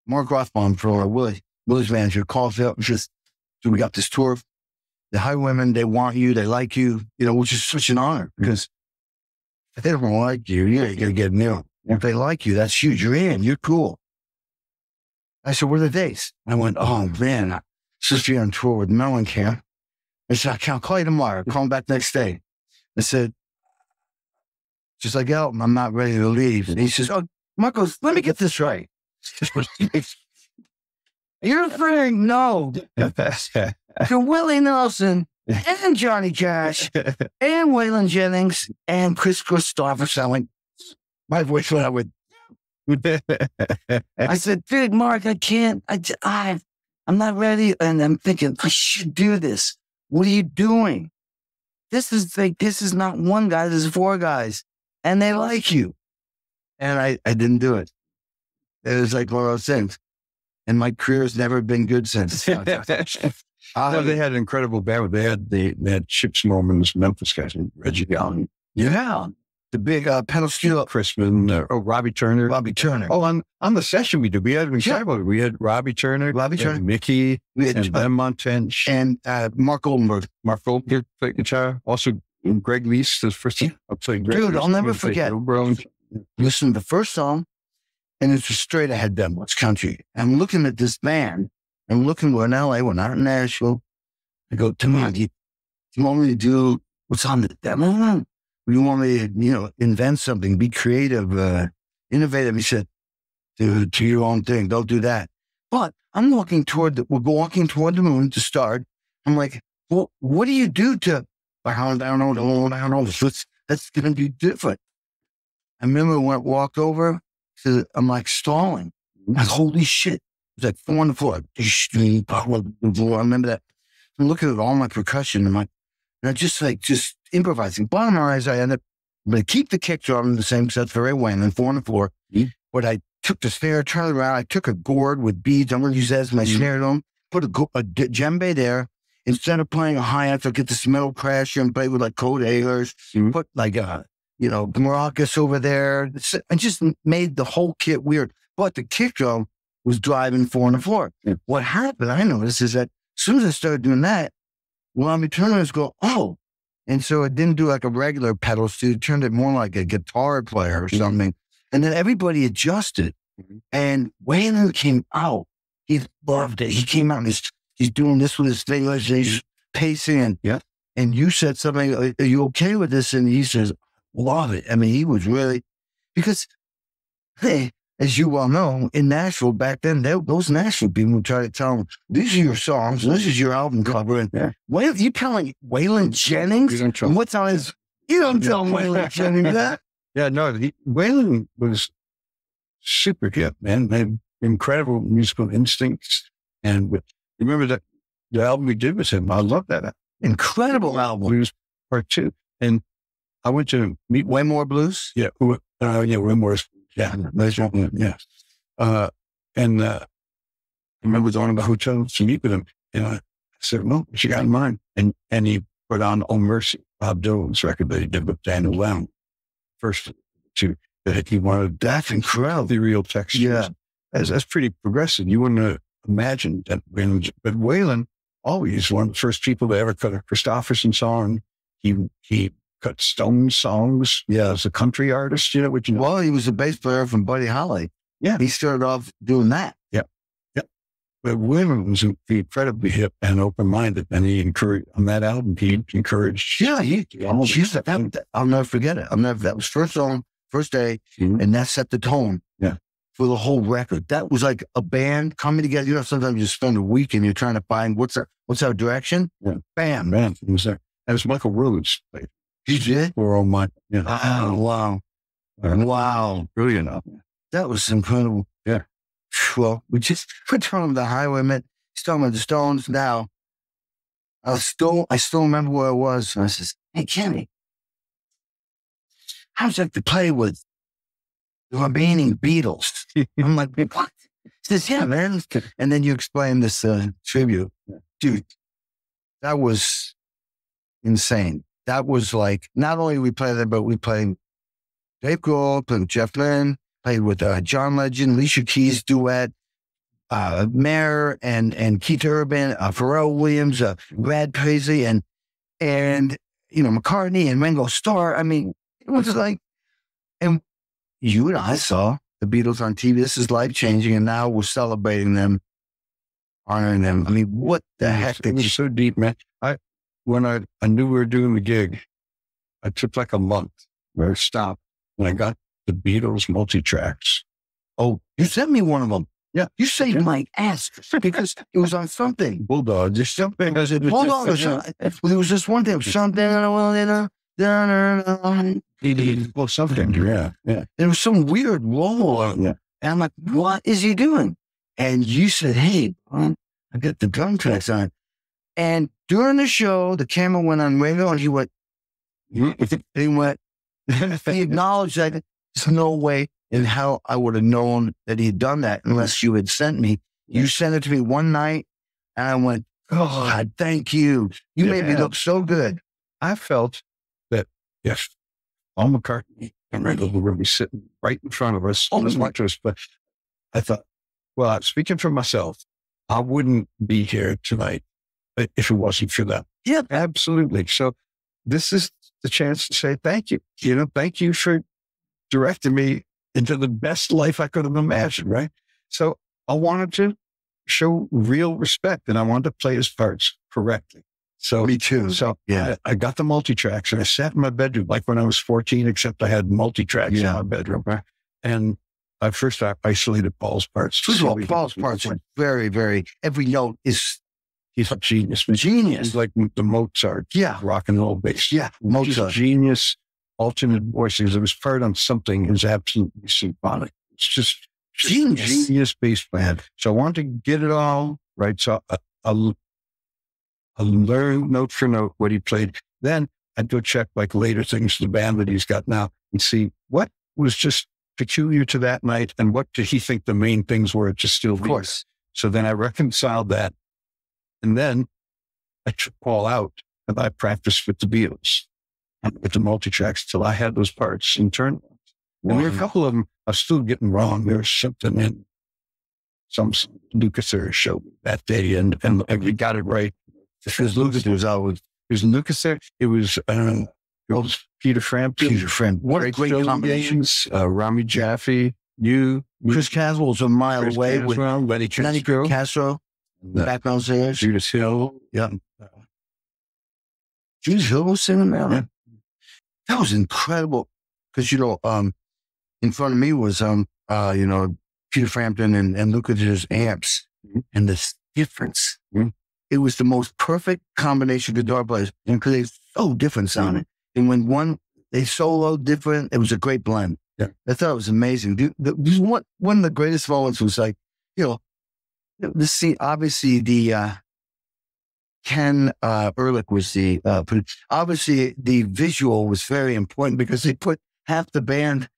Mark Rothbaum, for Willie's manager, calls up and says, so we got this tour. The Highwaymen, they want you, they like you, which is such an honor, because if they don't like you, you're going to get new. If they like you, that's huge. You're in, you're cool. I said, what are the dates? I went, oh man, I'm supposed to be on tour with Mellencamp. I said, I'll call you tomorrow. Call him back next day. I said, just like Elton, I'm not ready to leave. And he says, oh, Marcos, let me get this right. You're saying no to Willie Nelson and Johnny Cash and Waylon Jennings and Chris Christopherson. My voice went out with, I said, dude, Mark, I can't, I'm not ready. And I'm thinking, I should do this. What are you doing? This is not one guy, this is four guys. And they like you. And I didn't do it. It was like one of those things. And my career has never been good since. Well, they had an incredible band. They had Chips Mormons, Memphis guys, Reggie Young. Yeah. The big pedal steel. Crispin, Robbie Turner. Robbie Turner. Oh, on the session we did, we had Robbie Turner, Mickey, and Ben Montench. And Mark Oldenburg. Mark Oldenburg played guitar. Also, Greg Leese, his first time. I played Greg Dude, Leese. I'll never forget. Listen to the first song, and it's a straight ahead demo. It's country. I'm looking at this band. I'm looking, we're in LA, we're not in Nashville. I go, Tom, do you want me to do what's on the demo? You want me to, invent something, be creative, innovative? He said, dude, do your own thing. Don't do that. But I'm walking toward we're walking toward the moon to start. I'm like, well, what do you do to, I don't know. That's going to be different. I remember when I walked over, I'm like stalling. I'm like, holy shit. It was like 4 on the floor. I remember that. I'm looking at all my percussion and I'm just improvising. Bottom line is I ended up, I'm going to keep the kick drum in the same set for a win and 4 on the floor. Mm-hmm. But I took the snare, turned it around. I took a gourd with beads. I'm going to use that as my snare drum. Put a djembe there. Instead of playing a hi-hat, I'll get this metal crasher and play with like Code Ayers. Put like the maracas over there. I just made the whole kit weird. But the kick drum was driving 4 on the floor. Yeah. What happened, I noticed, is that as soon as I started doing that, Robbie Turner go, oh. And so it didn't do like a regular pedal steel. It turned it more like a guitar player or something. And then everybody adjusted. And Waylon came out. He loved it. He came out and he's doing this with his fingers. He's pacing. And you said something, are you okay with this? And he says, love it. I mean, he was really, because, hey, as you well know, in Nashville back then, those Nashville people would try to tell them, these are your songs, this is your album cover. And you telling Waylon Jennings what's on his, you don't tell Waylon Jennings that. Yeah, no, Waylon was super hip, man. Had incredible musical instincts. And remember that the album we did with him, I love that. Incredible album. Blues Part 2. And I went to meet Way More Blues? Yeah, Way More. Yeah, that's right. Yeah. And I remember going to the hotel to meet with him. And I said, well, what you got in mind? And he put on Oh Mercy, Bob Dylan's record that he did with Daniel Lamb. First two that he wanted. That's incredible. The real textures. Yeah. That's pretty progressive. You wouldn't have imagined that. But Waylon, always one of the first people to ever cut a Christopherson song. He cut Stone songs. Yeah, as a country artist, which well, he was a bass player from Buddy Holly. Yeah, he started off doing that. Yeah. But Waylon was incredibly hip and open-minded, and he encouraged on that album. He encouraged. Yeah, I'll never forget it. That was first song, first day, and that set the tone. Yeah. For the whole record. That was like a band coming together. Sometimes you spend a week and you're trying to find what's our direction. Yeah. Bam. Man, it was there. It was Michael Rhodes. You did? Or all my. Yeah. Oh, wow. Wow. Brilliant album. That was incredible. Yeah. Well, we're talking about the Highwaymen. He's talking about the Stones now. I still remember where I was. And I says, hey, Kenny, how's it to play with the remaining Beatles? I'm like, what? He says, yeah, man. And then you explain this tribute. Dude, that was insane. That was like, not only we played that, but we played Dave Grohl, played with Jeff Lynne, played with John Legend, Alicia Keys duet, Mayer and Keith Urban, Pharrell Williams, Brad Paisley, and McCartney and Ringo Starr. I mean, it was like, and you and I saw the Beatles on TV. This is life-changing, and now we're celebrating them, honoring them. I mean, what the heck? It was so deep, man. When I knew we were doing the gig, I took like a month where I stopped, and I got the Beatles multi-tracks. Oh, you sent me one of them. Yeah. You saved my ass because it was on something. Bulldog, just something. Hold on. There was just one thing. Something. Well, something. Yeah. There was some weird roll. Yeah. And I'm like, what is he doing? And you said, hey, I got the drum tracks on. And during the show, the camera went on Ringo and he acknowledged that there's no way in hell I would have known that he'd done that unless you had sent me. You sent it to me one night and I went, God, thank you. You made me look so good. I felt that if Paul McCartney and Ringo were going to be sitting right in front of us, but I thought, well, speaking for myself, I wouldn't be here tonight if it wasn't for them. Yeah, absolutely. So this is the chance to say thank you. Thank you for directing me into the best life I could have imagined, right? So I wanted to show real respect, and I wanted to play his parts correctly. So me too. So yeah, I got the multi-tracks, and I sat in my bedroom like when I was 14, except I had multi-tracks in my bedroom. Right? And I first isolated Paul's parts. First of all, Paul's parts are very, very, every note is, he's a genius. Genius. He's like the Mozart. Yeah. Rock and roll bass. Yeah. Mozart. Genius, alternate voices. It was part on something. It was absolutely symphonic. It's just genius bass player. So I wanted to get it all right. So I learned note for note what he played. Then I'd go check like later things, the band that he's got now, and see what was just peculiar to that night and what did he think the main things were to still be. Of course. So then I reconciled that. And then I took Paul out and I practiced with the Beatles and with the multi-tracks till I had those parts in turn. And there were a couple of them I was still getting wrong. There was something in some Lucas show that day and we got it right. Because Lucas was always, it was Lucas there. It was Peter Frampton. What a great combination. Rami Jaffe, you. Chris Caswell's a mile away with Lenny Castro, background singers. Judas Hill. Yeah. Judas Hill was singing there. Yeah. That was incredible. Because, in front of me was, Peter Frampton and Lucas's amps. Mm-hmm. And the difference. Mm-hmm. It was the most perfect combination of guitar players because they're so different sounding. And when they soloed different, it was a great blend. Yeah. I thought it was amazing. One of the greatest moments was like, the scene, obviously the Ken Ehrlich was the, obviously the visual was very important because they put half the band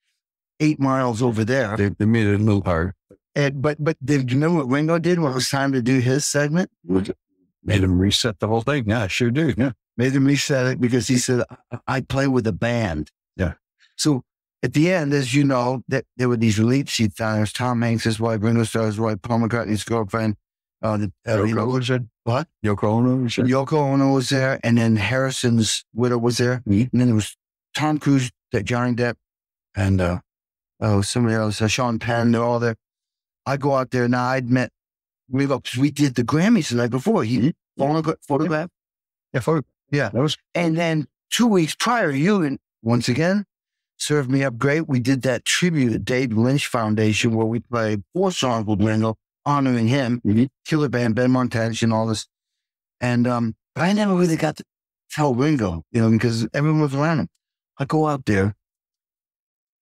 8 miles over there. They made it a little hard. But did you know what Ringo did when it was time to do his segment? Made him reset the whole thing. Yeah, I sure do. Yeah. Made him reset it because he said, I play with a band. Yeah. So at the end, as you know, that there were these elite seat diners, Tom Hanks, his wife, Ringo Starr's wife, Paul McCartney's girlfriend. Yoko was there? What? Yoko Ono was there? Yoko Ono was there. And then Harrison's widow was there. Mm-hmm. And then there was Tom Cruise, Johnny Depp, and somebody else, Sean Penn, they're all there. I go out there. Now I'd met Ringo because we did the Grammys the night before. He photographed. Yeah, photograph. Yeah, that was. And then 2 weeks prior, you once again served me up great. We did that tribute at David Lynch Foundation where we played 4 songs with Ringo, honoring him, Killer Band, Ben Montage, and all this. And but I never really got to tell Ringo, because everyone was around him. I go out there,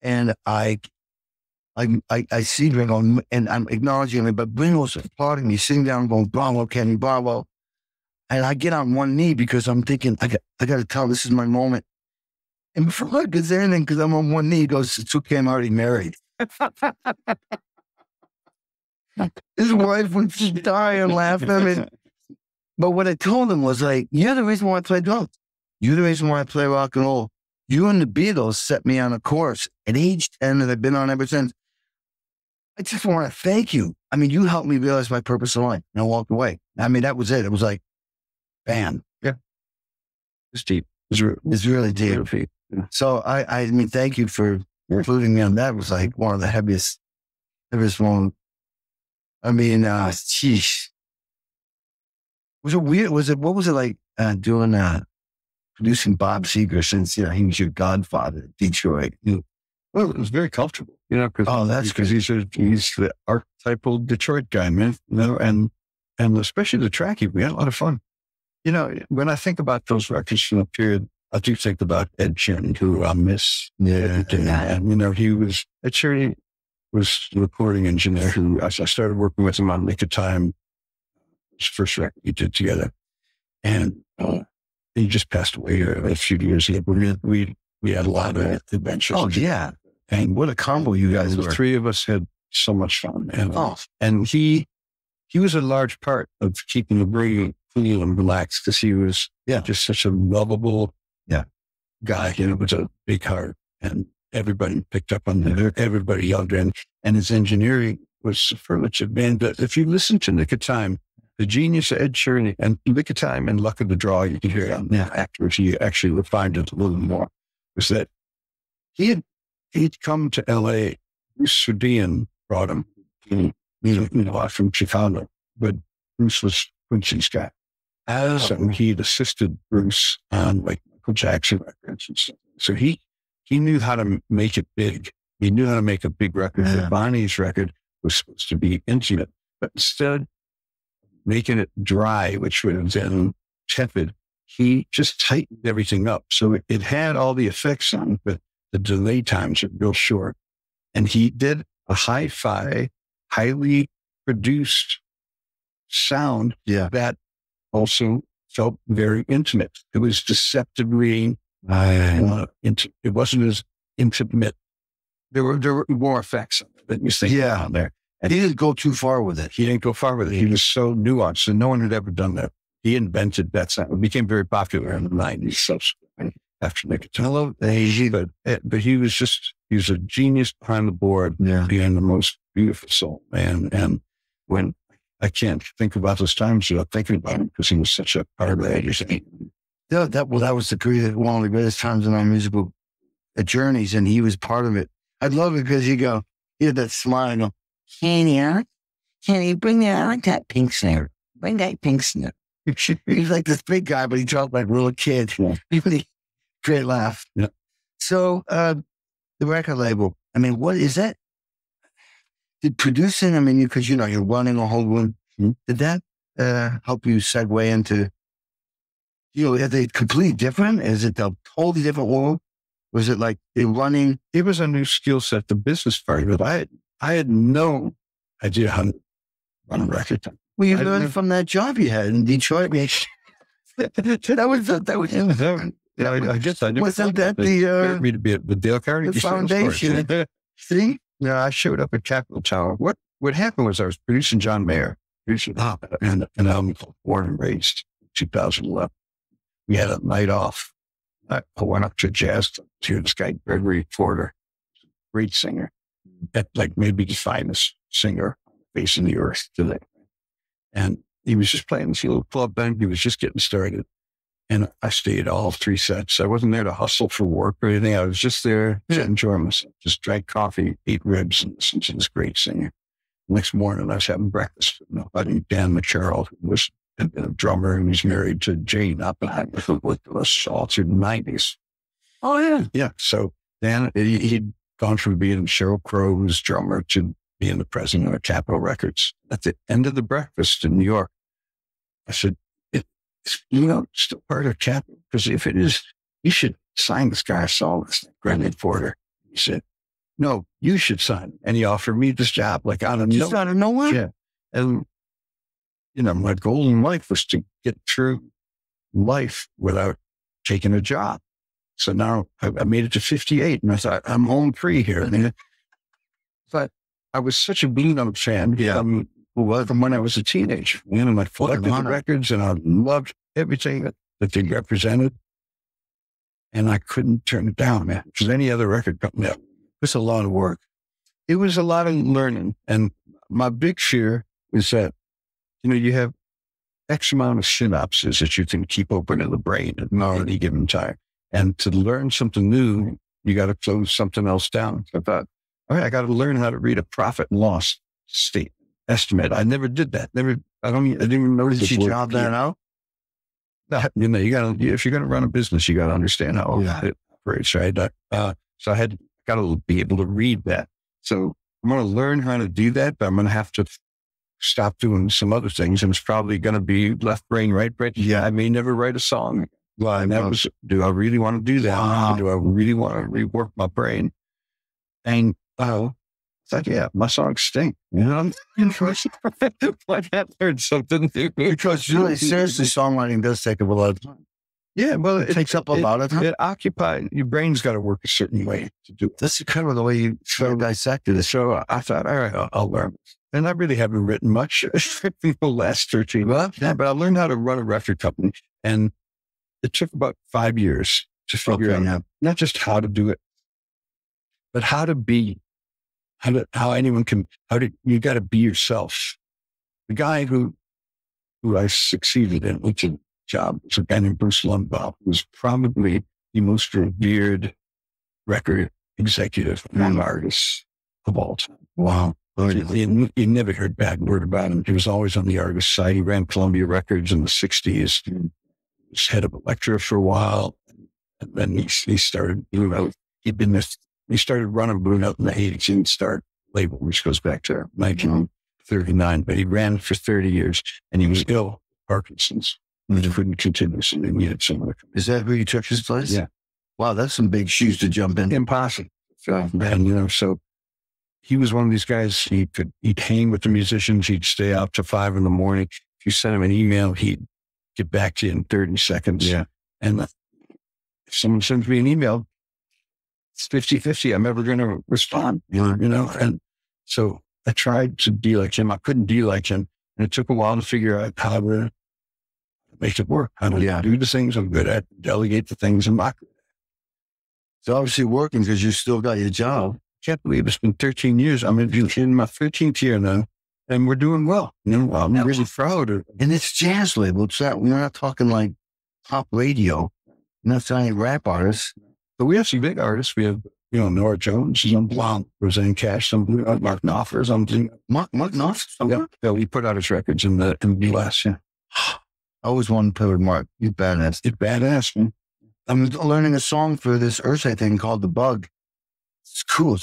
and I see Ringo, and I'm acknowledging him, but Ringo's applauding me, sitting down, going, "Bravo, Kenny, bravo." And I get on one knee because I'm thinking, I got to tell, this is my moment. And before I get there, anything, because I'm on one knee, he goes, "It's okay, I'm already married." His wife was just dying laughing. But what I told him was like, "You're the reason why I play drums. You're the reason why I play rock and roll. You and the Beatles set me on a course at age 10 that I've been on ever since. I just want to thank you. I mean, you helped me realize my purpose in life." And I walked away. I mean, that was it. It was like, bam. Yeah. It's deep. It's really deep. Yeah. So I mean, thank you for including me on that. It was like one of the heaviest moments. I mean, sheesh. Was it weird? What was it like doing producing Bob Seger since, he was your godfather in Detroit? Well, it was very comfortable, because because he's the archetypal Detroit guy, man, and especially the tracking, we had a lot of fun. When I think about those records from the period, I do think about Ed Cherney, who I miss. Yeah. And, Ed Cherney was the recording engineer who I started working with him on Nick of Time, his first record we did together. And he just passed away a few years ago. We had a lot of adventures. Oh, yeah. And what a combo you guys were. The three of us had so much fun. And he was a large part of keeping the bringing cool and relaxed because he was just such a lovable guy, with a big heart, and everybody picked up on that. Everybody yelled in, and his engineering was superlative, man. But if you listen to Nick of Time, the genius of Ed Cherney, and Nick of Time and Luck of the Draw, you can hear it afterwards. He actually refined it a little more. Was that he'd come to L.A. Bruce Sudian brought him, from Chicago, but Bruce was Quincy's guy. So he'd assisted Bruce on like Michael Jackson records and stuff. So he knew how to make it big. He knew how to make a big record. Yeah. Bonnie's record was supposed to be intimate, but instead making it dry, which would have been tepid, he just tightened everything up. So it had all the effects on it, but the delay times are real short. And he did a hi-fi, highly produced sound that also felt very intimate. It was deceptively it wasn't as intimate. There were more effects than you think on there. And he didn't go too far with it. He didn't go far with it. He was so nuanced, and no one had ever done that. He invented that sound. It became very popular in the 90s, subsequently, after Nick of Time. But he was a genius behind the board, being the most beautiful soul, man. And when I can't think about those times without thinking about him, because he was such a part of that. That was one of the greatest times in our musical journeys, and he was part of it. I love it because he had that smile and go, Kenny, bring that, I like that pink snare. Bring that pink snare. He's like this big guy, but he talked like a little kid. Yeah. Great laugh. Yeah. So the record label, I mean, what is that? Did producing, I mean, because you're running a whole room, did that help you segue into, are they completely different? Is it a totally different world? Was it like running? It was a new skill set, the business part of it. I had no idea how to run a record. Well, you learned from that job you had in Detroit. I guess I never wasn't that me to be at Dale Carnegie the foundation. See? No, I showed up at Capitol Tower. What happened was I was producing John Mayer, and an album called Born and Raised, 2011. We had a night off. I went up to jazz to hear this guy, Gregory Porter, great singer, like maybe the finest singer facing the earth today. And he was just playing this little club band. He was just getting started. And I stayed all 3 sets. I wasn't there to hustle for work or anything. I was just there to enjoy myself. Just drank coffee, ate ribs, and listened to this great singer. Next morning, I was having breakfast with my buddy Dan McCarroll, who had been a drummer, and he's married to Jane Oppenheimer, who worked with us all through the 90s. Oh, yeah. Yeah. So Dan, he'd gone from being Sheryl Crow's drummer to being the president of Capitol Records. At the end of the breakfast in New York, I said, it's still part of Capitol, because if it is, you should sign this guy. I saw this, Gregory Porter. He said, no, you should sign. And he offered me this job, like out of nowhere. Yeah. And, my goal in life was to get through life without taking a job. So now I made it to 58, and I thought, I'm home free here. But I was such a Beatles fan from when I was a teenager. And I collected the records, and I loved everything that they represented. And I couldn't turn it down, man, because any other record company, it was a lot of work. It was a lot of learning. And my big fear is that, you have X amount of synapses that you can keep open in the brain at any given time. And to learn something new, you got to close something else down. So I thought, all right, I got to learn how to read a profit and loss estimate. I never did that. I didn't even notice. Did you job that out? If you're going to run a business, you got to understand how it operates, right? So I got to be able to read that. So I'm going to learn how to do that, but I'm going to have to stop doing some other things. And it's probably going to be left brain, right brain. Yeah, I may never write a song. Well, and that was, do I really want to do that? Wow. Do I really want to rework my brain? And it's like, my songs stink. Why not learn something new? Because really, seriously, songwriting does take up a lot of time. Yeah, well, it takes up a lot of time. It occupies, your brain's got to work a certain way to do it. That's kind of the way you dissected it. So I thought, all right, I'll learn. and I really haven't written much for the last 13 months, but I learned how to run a record company. And it took about 5 years to figure out not just how to do it, but how to be, you got to be yourself. The guy who I succeeded in, which is job, was a guy named Bruce Lumbaugh, who was probably the most revered record executive among artists of all time. Wow. You never heard bad word about him. He was always on the artist side. He ran Columbia Records in the 60s. He was head of Elektra for a while. And then he started Blue Note. He started running Blue Note in the 80s. He didn't start label, which goes back to 1939. But he ran for 30 years and he was ill, Parkinson's. He couldn't continue, so they needed someone. Is that where you took his place? Yeah. Wow, that's some big shoes to jump in. Impossible. And, so he was one of these guys, he'd hang with the musicians. He'd stay out to 5 a.m. If you sent him an email, he'd get back to you in 30 seconds. Yeah. And if someone sends me an email, it's 50-50. I'm never going to respond, And so I tried to be like him. I couldn't be like him. And it took a while to figure out how to make it work. How to do the things I'm good at, delegate the things I'm not good at. It's obviously working because you still got your job. Can't believe it's been 13 years. I'm in my 13th year now, and we're doing well. I'm really proud of it. And it's jazz label. We're not talking like pop radio. We're not talking rap artists. But we have some big artists. We have, Nora Jones is on Blonde, Roseanne Cash, Mark Knopfler is on Mark Knopfler? Yeah, he put out his records in the U.S., yeah. I always wanted to play with Mark. He's badass. It's badass, man. I'm learning a song for this Earthside thing called The Bug. It's cool.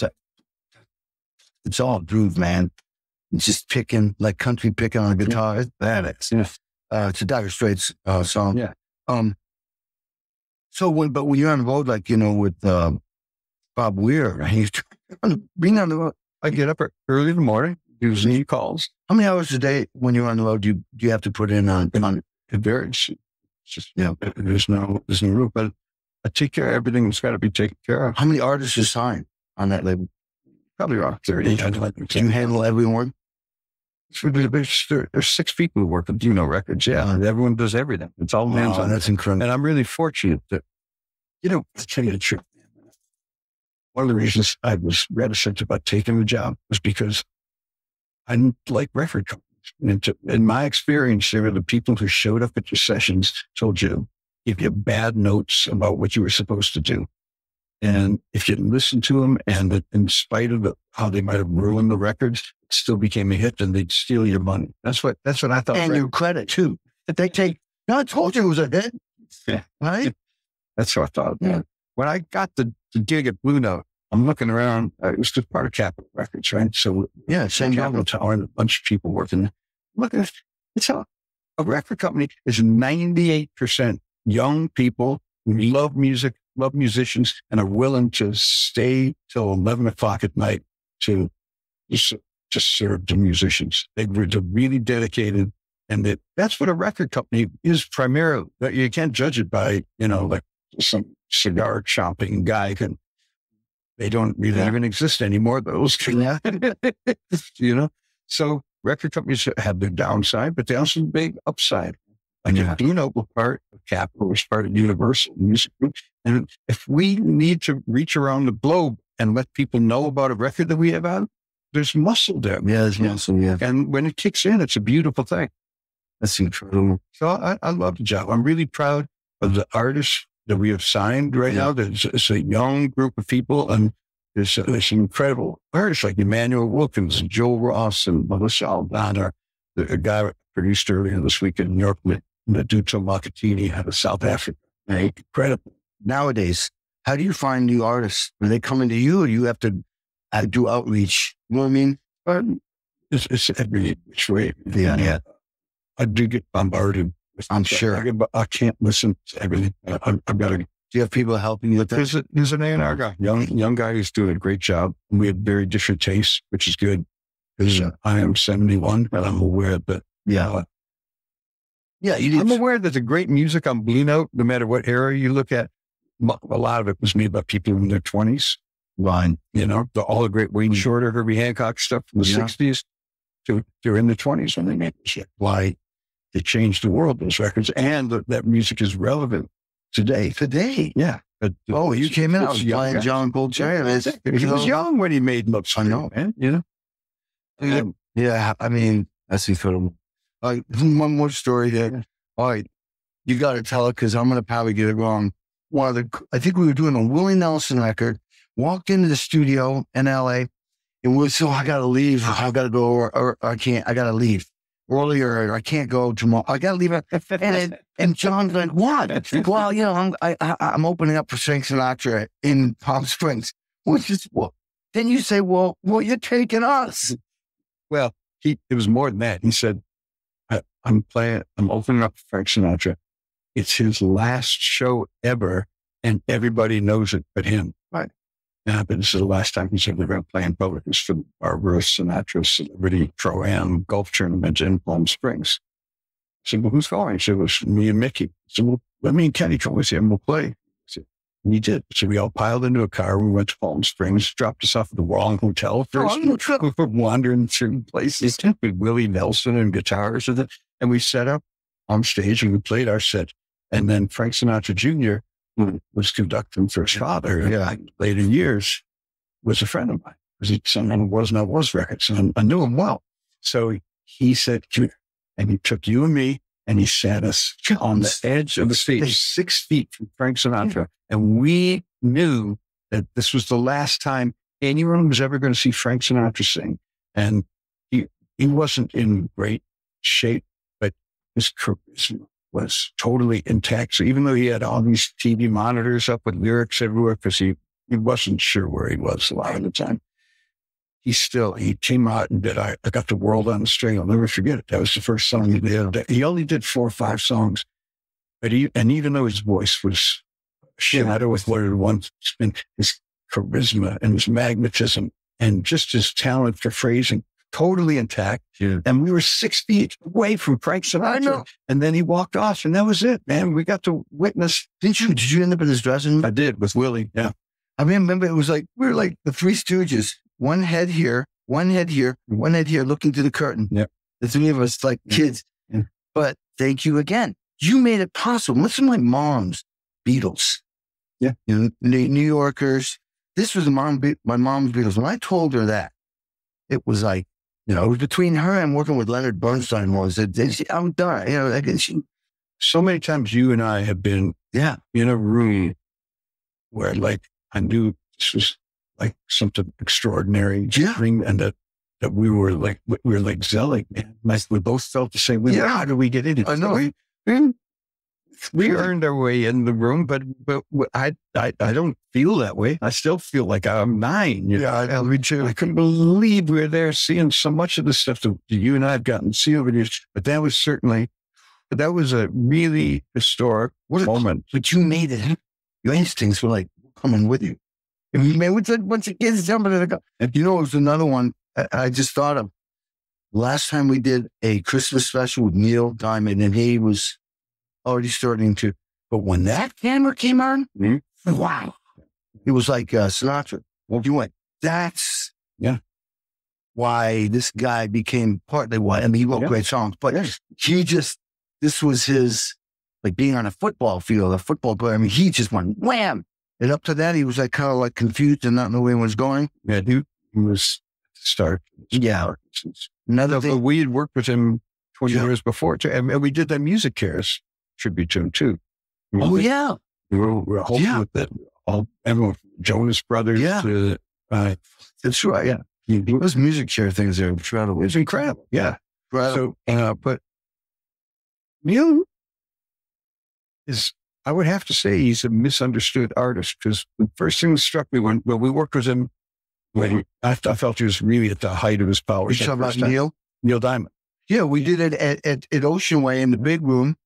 It's all groove, man. It's just picking, like country picking on a guitar. It's badass. Yeah. It's a Dire Straits song. Yeah. So when you're on the road, like, with Bob Weir, right? Being on the road. I get up early in the morning, do Z calls. How many hours a day when you're on the road do you have to put in on? It varies. It's just, there's no rule, but I take care of everything that's got to be taken care of. How many artists are signed on that label? Probably around 30. Do you handle everyone? There's 6 people who work at Records. Yeah. And everyone does everything. It's all hands on. That's incredible. And I'm really fortunate that, to tell you the truth, one of the reasons I was reticent about taking the job was because I didn't like record companies. In my experience, there were the people who showed up at your sessions, told you, give you bad notes about what you were supposed to do. And if you listened to them, and in spite of how they might have ruined the records, it still became a hit, and they'd steal your money. That's what I thought. And your credit too. That they take. No, I told you it was a hit. Yeah. Right? That's what I thought. Yeah. When I got the gig at Blue Note, I'm looking around. It was just part of Capitol Records, right? So same Capitol Tower, and a bunch of people working there. Look at it. It's a record company is 98% young people who love music, love musicians, and are willing to stay till 11 o'clock at night to serve the musicians. They're really dedicated, and that's what a record company is primarily. You can't judge it by, like some cigar chomping guy. They don't really even exist anymore, those. So record companies have their downside, but they also have a big upside. Like Blue Note was part of Capitol, was part of Universal Music Group. And if we need to reach around the globe and let people know about a record that we have out, there's muscle there. Yeah, there's muscle, yeah. And when it kicks in, it's a beautiful thing. That's incredible. So I love the job. I'm really proud of the artists that we have signed right now. It's a young group of people, and there's some incredible artists like Emmanuel Wilkins and Joel Ross and Melissa Aldana, the guy I produced earlier this week in New York, Meduto Makatini out of South Africa. Incredible. Nowadays, how do you find new artists? Are they coming to you, or you have to do outreach? You know what I mean? It's every which way. Yeah. I do get bombarded. I'm sure. I can't listen to everything. I've got to. Do you have people helping you with that? There's an A&R guy, young guy who's doing a great job. We have very different tastes, which is good. Because I am 71, and I'm aware that. I'm aware that the great music on Blue Note, no matter what era you look at, a lot of it was made by people in their 20s. Line, all the great Wayne Shorter, Herbie Hancock stuff from the 60s They're in their 20s when they made shit. Why they changed the world, those records, and that music is relevant today. Today. Yeah. But You came in, I was playing John Coltrane. He was young when he made Love Story. I know, man. You know? Yeah, I mean, that's incredible. All right, one more story here. Yeah. All right, you got to tell it because I'm going to probably get it wrong. I think we were doing a Willie Nelson record, walked into the studio in LA, and I got to leave. I got to go, or I can't, I got to leave earlier. I can't go tomorrow. I got to leave. And John's like, what? Well, you know, I'm opening up for Frank Sinatra in Palm Springs, which is, then you say, well, you're taking us. Well, it was more than that. He said, I'm opening up for Frank Sinatra. It's his last show ever, and everybody knows it but him. Right. But this is the last time he's ever going to play in public. It's for the Barbara Sinatra Celebrity Pro-Am Golf Tournament in Palm Springs. I said, well, who's going? He said, it was me and Mickey. I said, well, let me and Kenny come with you and we'll play. I said, and he did. So we all piled into a car. We went to Palm Springs, dropped us off at the wrong hotel first. We were wandering through places with Willie Nelson and guitars and we set up on stage and we played our set. And then Frank Sinatra Jr., who was conducting for his father in later years, was a friend of mine because he someone was not was records. And I knew him well. So he said, come here. And he took you and me and he sat us on the edge of the stage, 6 feet from Frank Sinatra. And we knew that this was the last time anyone was ever going to see Frank Sinatra sing. And he wasn't in great shape, but his charisma was totally intact. So even though he had all these TV monitors up with lyrics everywhere, because he wasn't sure where he was a lot of the time, he came out and did I Got the World on the String. I'll never forget it. That was the first song he did. He only did 4 or 5 songs, but even though his voice was shadow with what it once been, his charisma and his magnetism and just his talent for phrasing, totally intact. Yeah. And we were 6 feet away from Frank Sinatra. I know. And then he walked off and that was it, man. We got to witness. Did you end up in his dressing room? I did with Willie. Yeah. I remember it was like, we were like the Three Stooges, one head here, one head here, one head here, looking through the curtain. Yeah. The three of us like kids. Yeah. But thank you again. You made it possible. Listen to my mom's Beatles. Yeah. You know, New Yorkers. This was my mom's Beatles. When I told her that, it was like, you know, it was between her and working with Leonard Bernstein I'm done. You know, so many times you and I have been in a room where like I knew this was like something extraordinary thing, and that we were like Zelig, man. We both felt the same way. How do we get in it? I know. We earned our way in the room, but I don't feel that way. I still feel like I'm 9. Me too. I couldn't believe we were there seeing so much of the stuff that you and I have gotten to see over the years. But that was a really historic moment. But you made it. Your instincts were like coming with you. And we made a bunch of kids jumping in the car. And you know, it was another one I just thought of. Last time we did a Christmas special with Niel Diamond, and he was already starting to, but when that camera came on, wow, it was like Sinatra. Well, you went, that's why this guy became partly why. I mean, he wrote great songs, but this was his, like being on a football field, a football player. I mean, he just went wham. And up to that, he was like kind of like confused and not know where he was going. Yeah, he was start. Yeah. Another thing. We had worked with him 20 years before, too. And we did that Music Cares tribute to him, too. We were hoping with that. Everyone, Jonas Brothers. Yeah. That's right. Yeah. Those Music Care things are incredible. It's incredible. Yeah. Incredible. So, but Neil is, I would have to say he's a misunderstood artist, because the first thing that struck me when we worked with him, when I felt he was really at the height of his powers. You talking about Neil? Neil Diamond. Yeah, we did it at Ocean Way in the big room.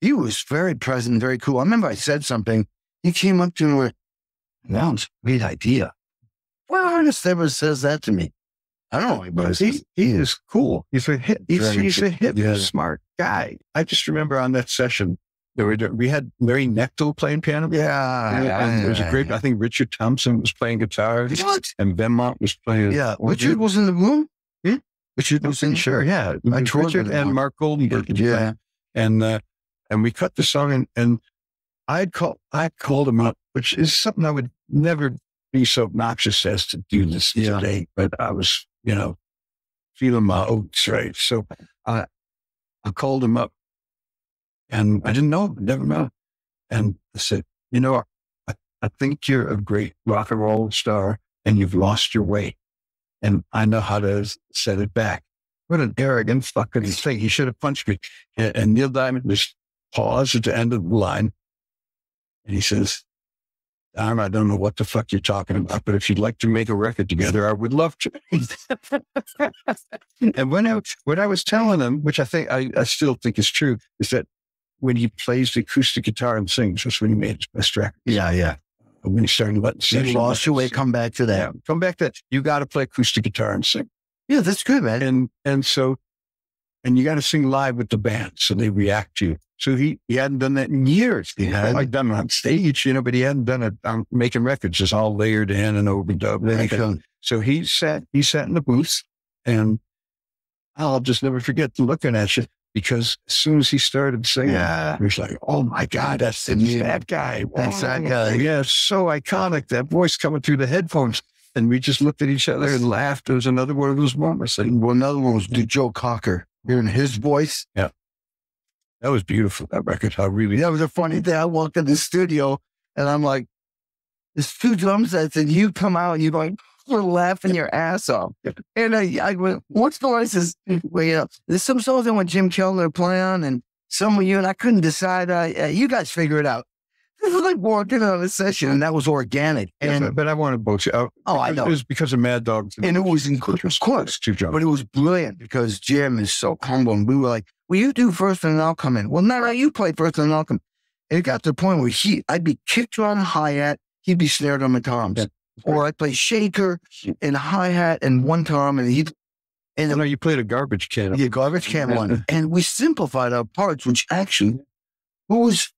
He was very present, very cool. I remember I said something. He came up to me and went, "That was a great idea." What artist ever says that to me? I don't know. But he is cool. He's a hip, smart guy. I just remember on that session, we had Larry Knechtel playing piano. And it was a great, I think Richard Thompson was playing guitar. What? And Benmont was playing. Yeah. Richard was in the room? Richard was in? Sure, yeah. I toured Richard with him. and Mark Goldenberg. Yeah. And we cut the song, and I called him up, which is something I would never be so obnoxious as to do this today. But I was, feeling my oats, right? So I called him up, and I didn't know him, never met him. And I said, I think you're a great rock and roll star, and you've lost your way. And I know how to set it back. What an arrogant fucking thing. He should have punched me. And Niel Diamond just paused at the end of the line. And he says, I don't know what the fuck you're talking about, but if you'd like to make a record together, I would love to. And when I was telling him, which I still think is true, is that when he plays the acoustic guitar and sings, that's when he made his best record. Yeah. When he started letting You lost your way, come back to that. Yeah, come back to that. You got to play acoustic guitar and sing. Yeah, that's good, man. And you got to sing live with the band so they react to you. So he hadn't done that in years. He had like done it on stage, but he hadn't done it on making records, just all layered in and overdubbed. So he sat in the booth, and I'll just never forget looking at you, because as soon as he started singing, he was like, "Oh my God, that's that guy! That's that guy!" Yeah, so iconic. That voice coming through the headphones. And we just looked at each other and laughed. It was another one of those moments. Another one was Joe Cocker, hearing his voice. Yeah. That was beautiful, that record. That was a funny thing. I walked in the studio, and I'm like, there's two drum sets, and you come out, and you're going, we're laughing your ass off. And I went, what's the one? He says, well, there's some songs I want Jim Kellner to play on, and some of you, and I couldn't decide. You guys figure it out. This was like walking on a session, and that was organic. But I wanted both. I know. It was because of Mad Dogs. And it was incredible. Of course. But it was brilliant because Jim is so humble. And we were like, well, you do first and then I'll come in. Well, no, you play first and then I'll come. And it got to the point where I'd be kicked on a hi-hat, he'd be snared on my toms. Yeah. Or I'd play shaker and hi-hat and one tom, and you played a garbage can. Yeah, garbage can one. And we simplified our parts, which actually was...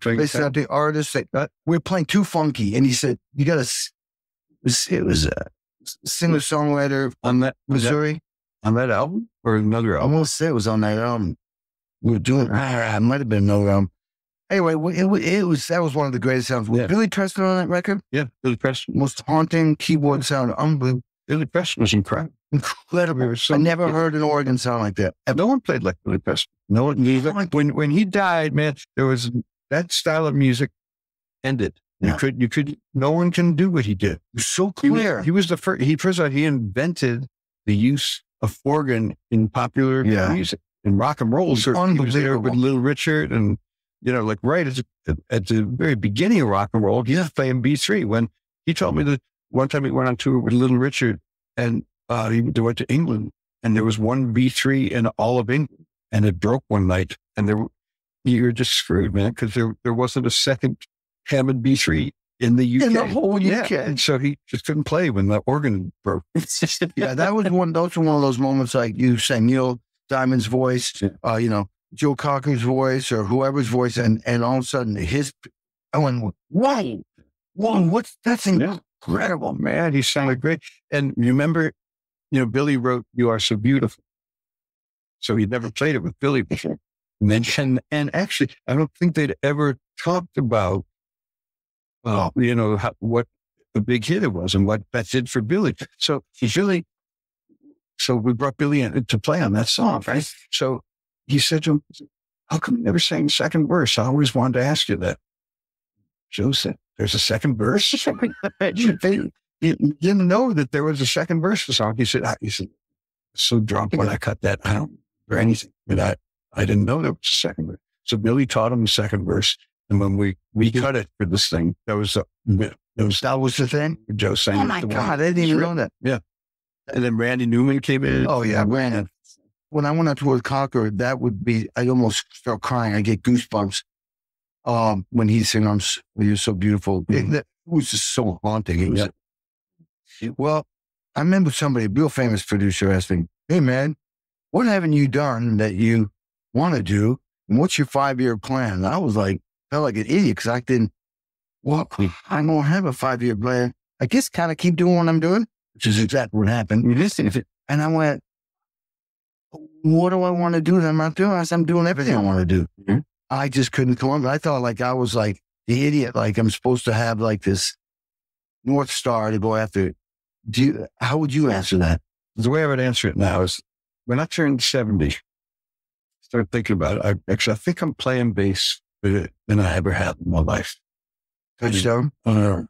They said the artist said, we're playing too funky. And he said, you got to, it was a singer-songwriter on that, Missouri. On that album or another album? I won't say it was on that album. We were doing, it might have been another album. Anyway, that was one of the greatest sounds. Was Billy Preston on that record? Yeah, Billy Preston. Most haunting keyboard sound, unbelievable. Billy Preston was incredible. Incredible. I never heard an organ sound like that. No one played like Billy Preston. No one either. When he died, man, there was... That style of music ended. Yeah. No one can do what he did. It was so clear. He was the first, he invented the use of organ in popular music, in rock and roll. So he was there with Little Richard and, right at the very beginning of rock and roll, he was playing B3. When he told me that one time he went on tour with Little Richard, and they went to England, and there was one B3 in all of England, and it broke one night, and you're just screwed, man, because there wasn't a second Hammond B3 in the UK. In the whole UK. Yeah. And so he just couldn't play when the organ broke. That was one of those moments, like you say, Neil Diamond's voice, Joe Cocker's voice, or whoever's voice, and all of a sudden I went, wow, that's incredible, man. He sounded great. And you remember, Billy wrote "You Are So Beautiful," so he'd never played it with Billy before. And actually, I don't think they'd ever talked about, what the big hit it was and what that did for Billy. So we brought Billy in to play on that song, right? So he said to him, how come you never sang the second verse? I always wanted to ask you that. Joe said, there's a second verse? You didn't know that there was a second verse to the song. He said, so drunk when I cut that. I don't remember anything, but I didn't know there was a second verse. So Billy taught him the second verse. And when we cut it for this thing, that was the thing? Joe sang. Oh my God, I didn't even know that. Yeah. And then Randy Newman came in. Oh yeah, Randy. When I went out to Cocker, that would be, I almost start crying. I get goosebumps when he's singing, "You're So Beautiful." It was just so haunting. Well, I remember somebody, a real famous producer, asked me, hey man, what haven't you done that you want to do? And what's your 5-year plan? And I was like, felt like an idiot because I didn't, I don't have a 5-year plan. I guess kind of keep doing what I'm doing, which is exactly what happened. And I went, what do I want to do that I'm not doing? I said, I'm doing everything I want to do. Mm-hmm. I just couldn't come up. I thought like I was like the idiot, like I'm supposed to have like this North Star to go after. How would you answer that? The way I would answer it now is when I turned 70, start thinking about it. I think I'm playing bass better than I ever had in my life. Touchdown? And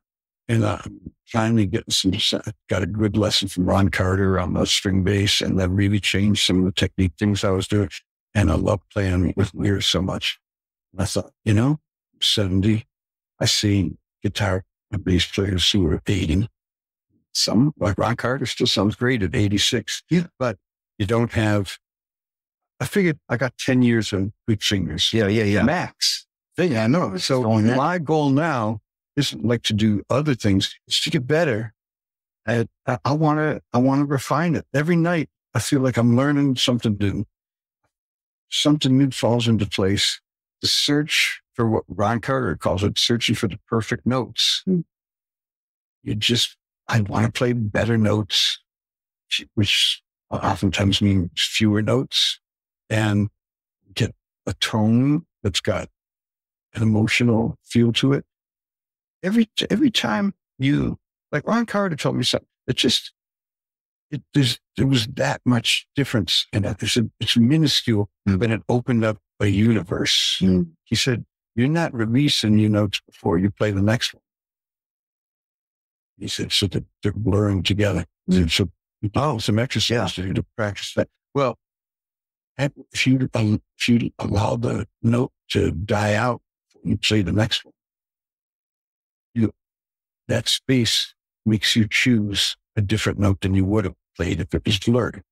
I'm finally getting got a good lesson from Ron Carter on the string bass, and that really changed some of the technique things I was doing. And I love playing with ears so much. And I thought, 70, I see guitar and bass players who are 80. Some, like Ron Carter, still sounds great at 86. Yeah. But you don't have, I figured I got 10 years of good singers. Yeah. Max. Yeah, I know. So my goal now isn't like to do other things. It's to get better. I want to refine it. Every night, I feel like I'm learning something new. Something new falls into place. The search for what Ron Carter calls it, searching for the perfect notes. I want to play better notes, which oftentimes means fewer notes, and get a tone that's got an emotional feel to it. Every time like Ron Carter told me something, there was that much difference in it. It's minuscule, but it opened up a universe. He said, you're not releasing your notes before you play the next one. He said, so that they're blurring together. So some exercise to do to practice that. Well, if you allow the note to die out when you play the next one, that space makes you choose a different note than you would have played if it was blurred.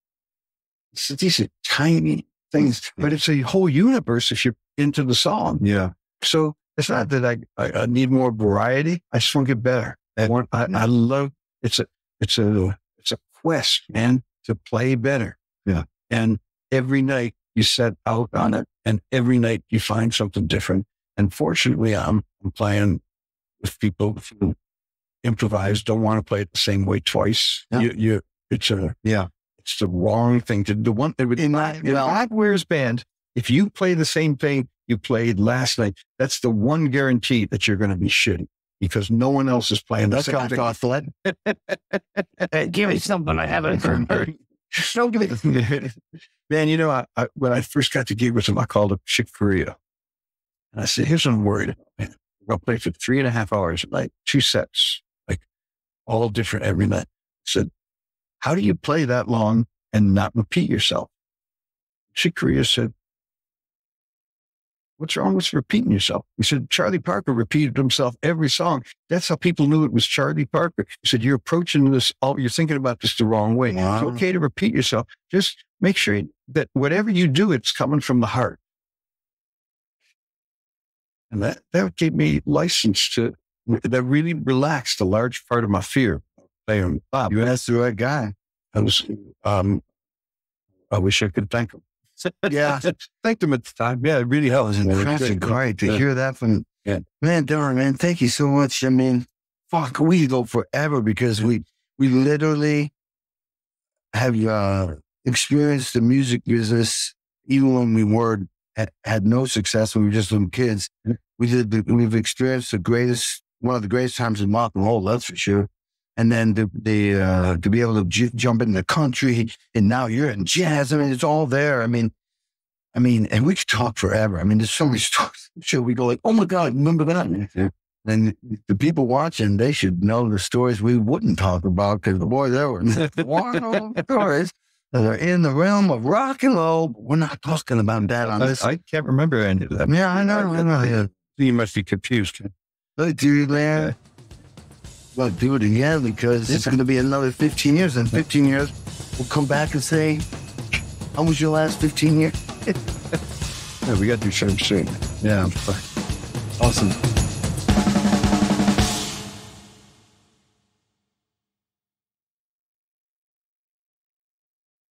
So these are tiny things, but it's a whole universe if you're into the song. Yeah. So it's not that I need more variety. I just want to get better. I love it's a quest, man, to play better. Yeah. And every night you set out on it, and every night you find something different. And fortunately, I'm playing with people who improvise, don't want to play it the same way twice. Yeah. It's the wrong thing to do. In my Weir's band, if you play the same thing you played last night, that's the one guarantee that you're going to be shitty, because no one else is playing the same thing. Hey, give me something I haven't heard. Don't give me. Man, when I first got the gig with him, I called up Korea. And I said, here's what I'm worried about, man. We're going to play for 3.5 hours a night, 2 sets, like all different every night. I said, how do you play that long and not repeat yourself? Korea said, what's wrong with repeating yourself? He said, Charlie Parker repeated himself every song. That's how people knew it was Charlie Parker. He said, you're approaching this, you're thinking about this the wrong way. Wow. It's okay to repeat yourself. Just make sure that whatever you do, it's coming from the heart. And that gave me license that really relaxed a large part of my fear. Playing Bob. You asked the right guy. I wish I could thank him. Yeah. Thanked him at the time. Yeah, it really helps. That's great to hear that from, man, Darren, man, thank you so much. I mean, we could go forever because we literally have experienced the music business even when we had no success when we were just little kids. We've experienced one of the greatest times in rock and roll, that's for sure. And then to be able to jump in the country, and now you're in jazz. I mean, it's all there. I mean, and we could talk forever. I mean, there's so many stories. Sure, we go like, oh my God, remember that? Yeah. And the people watching, they should know the stories we wouldn't talk about, because boy, there were wild stories that are in the realm of rock and roll. But we're not talking about that on this. I can't remember any of that. Yeah, I know. Yeah. You must be confused. Dude, man. Well, do it again, because it's going to be another 15 years. And 15 years, we'll come back and say, how was your last 15 years? Yeah, we got to do something soon. Yeah. Awesome.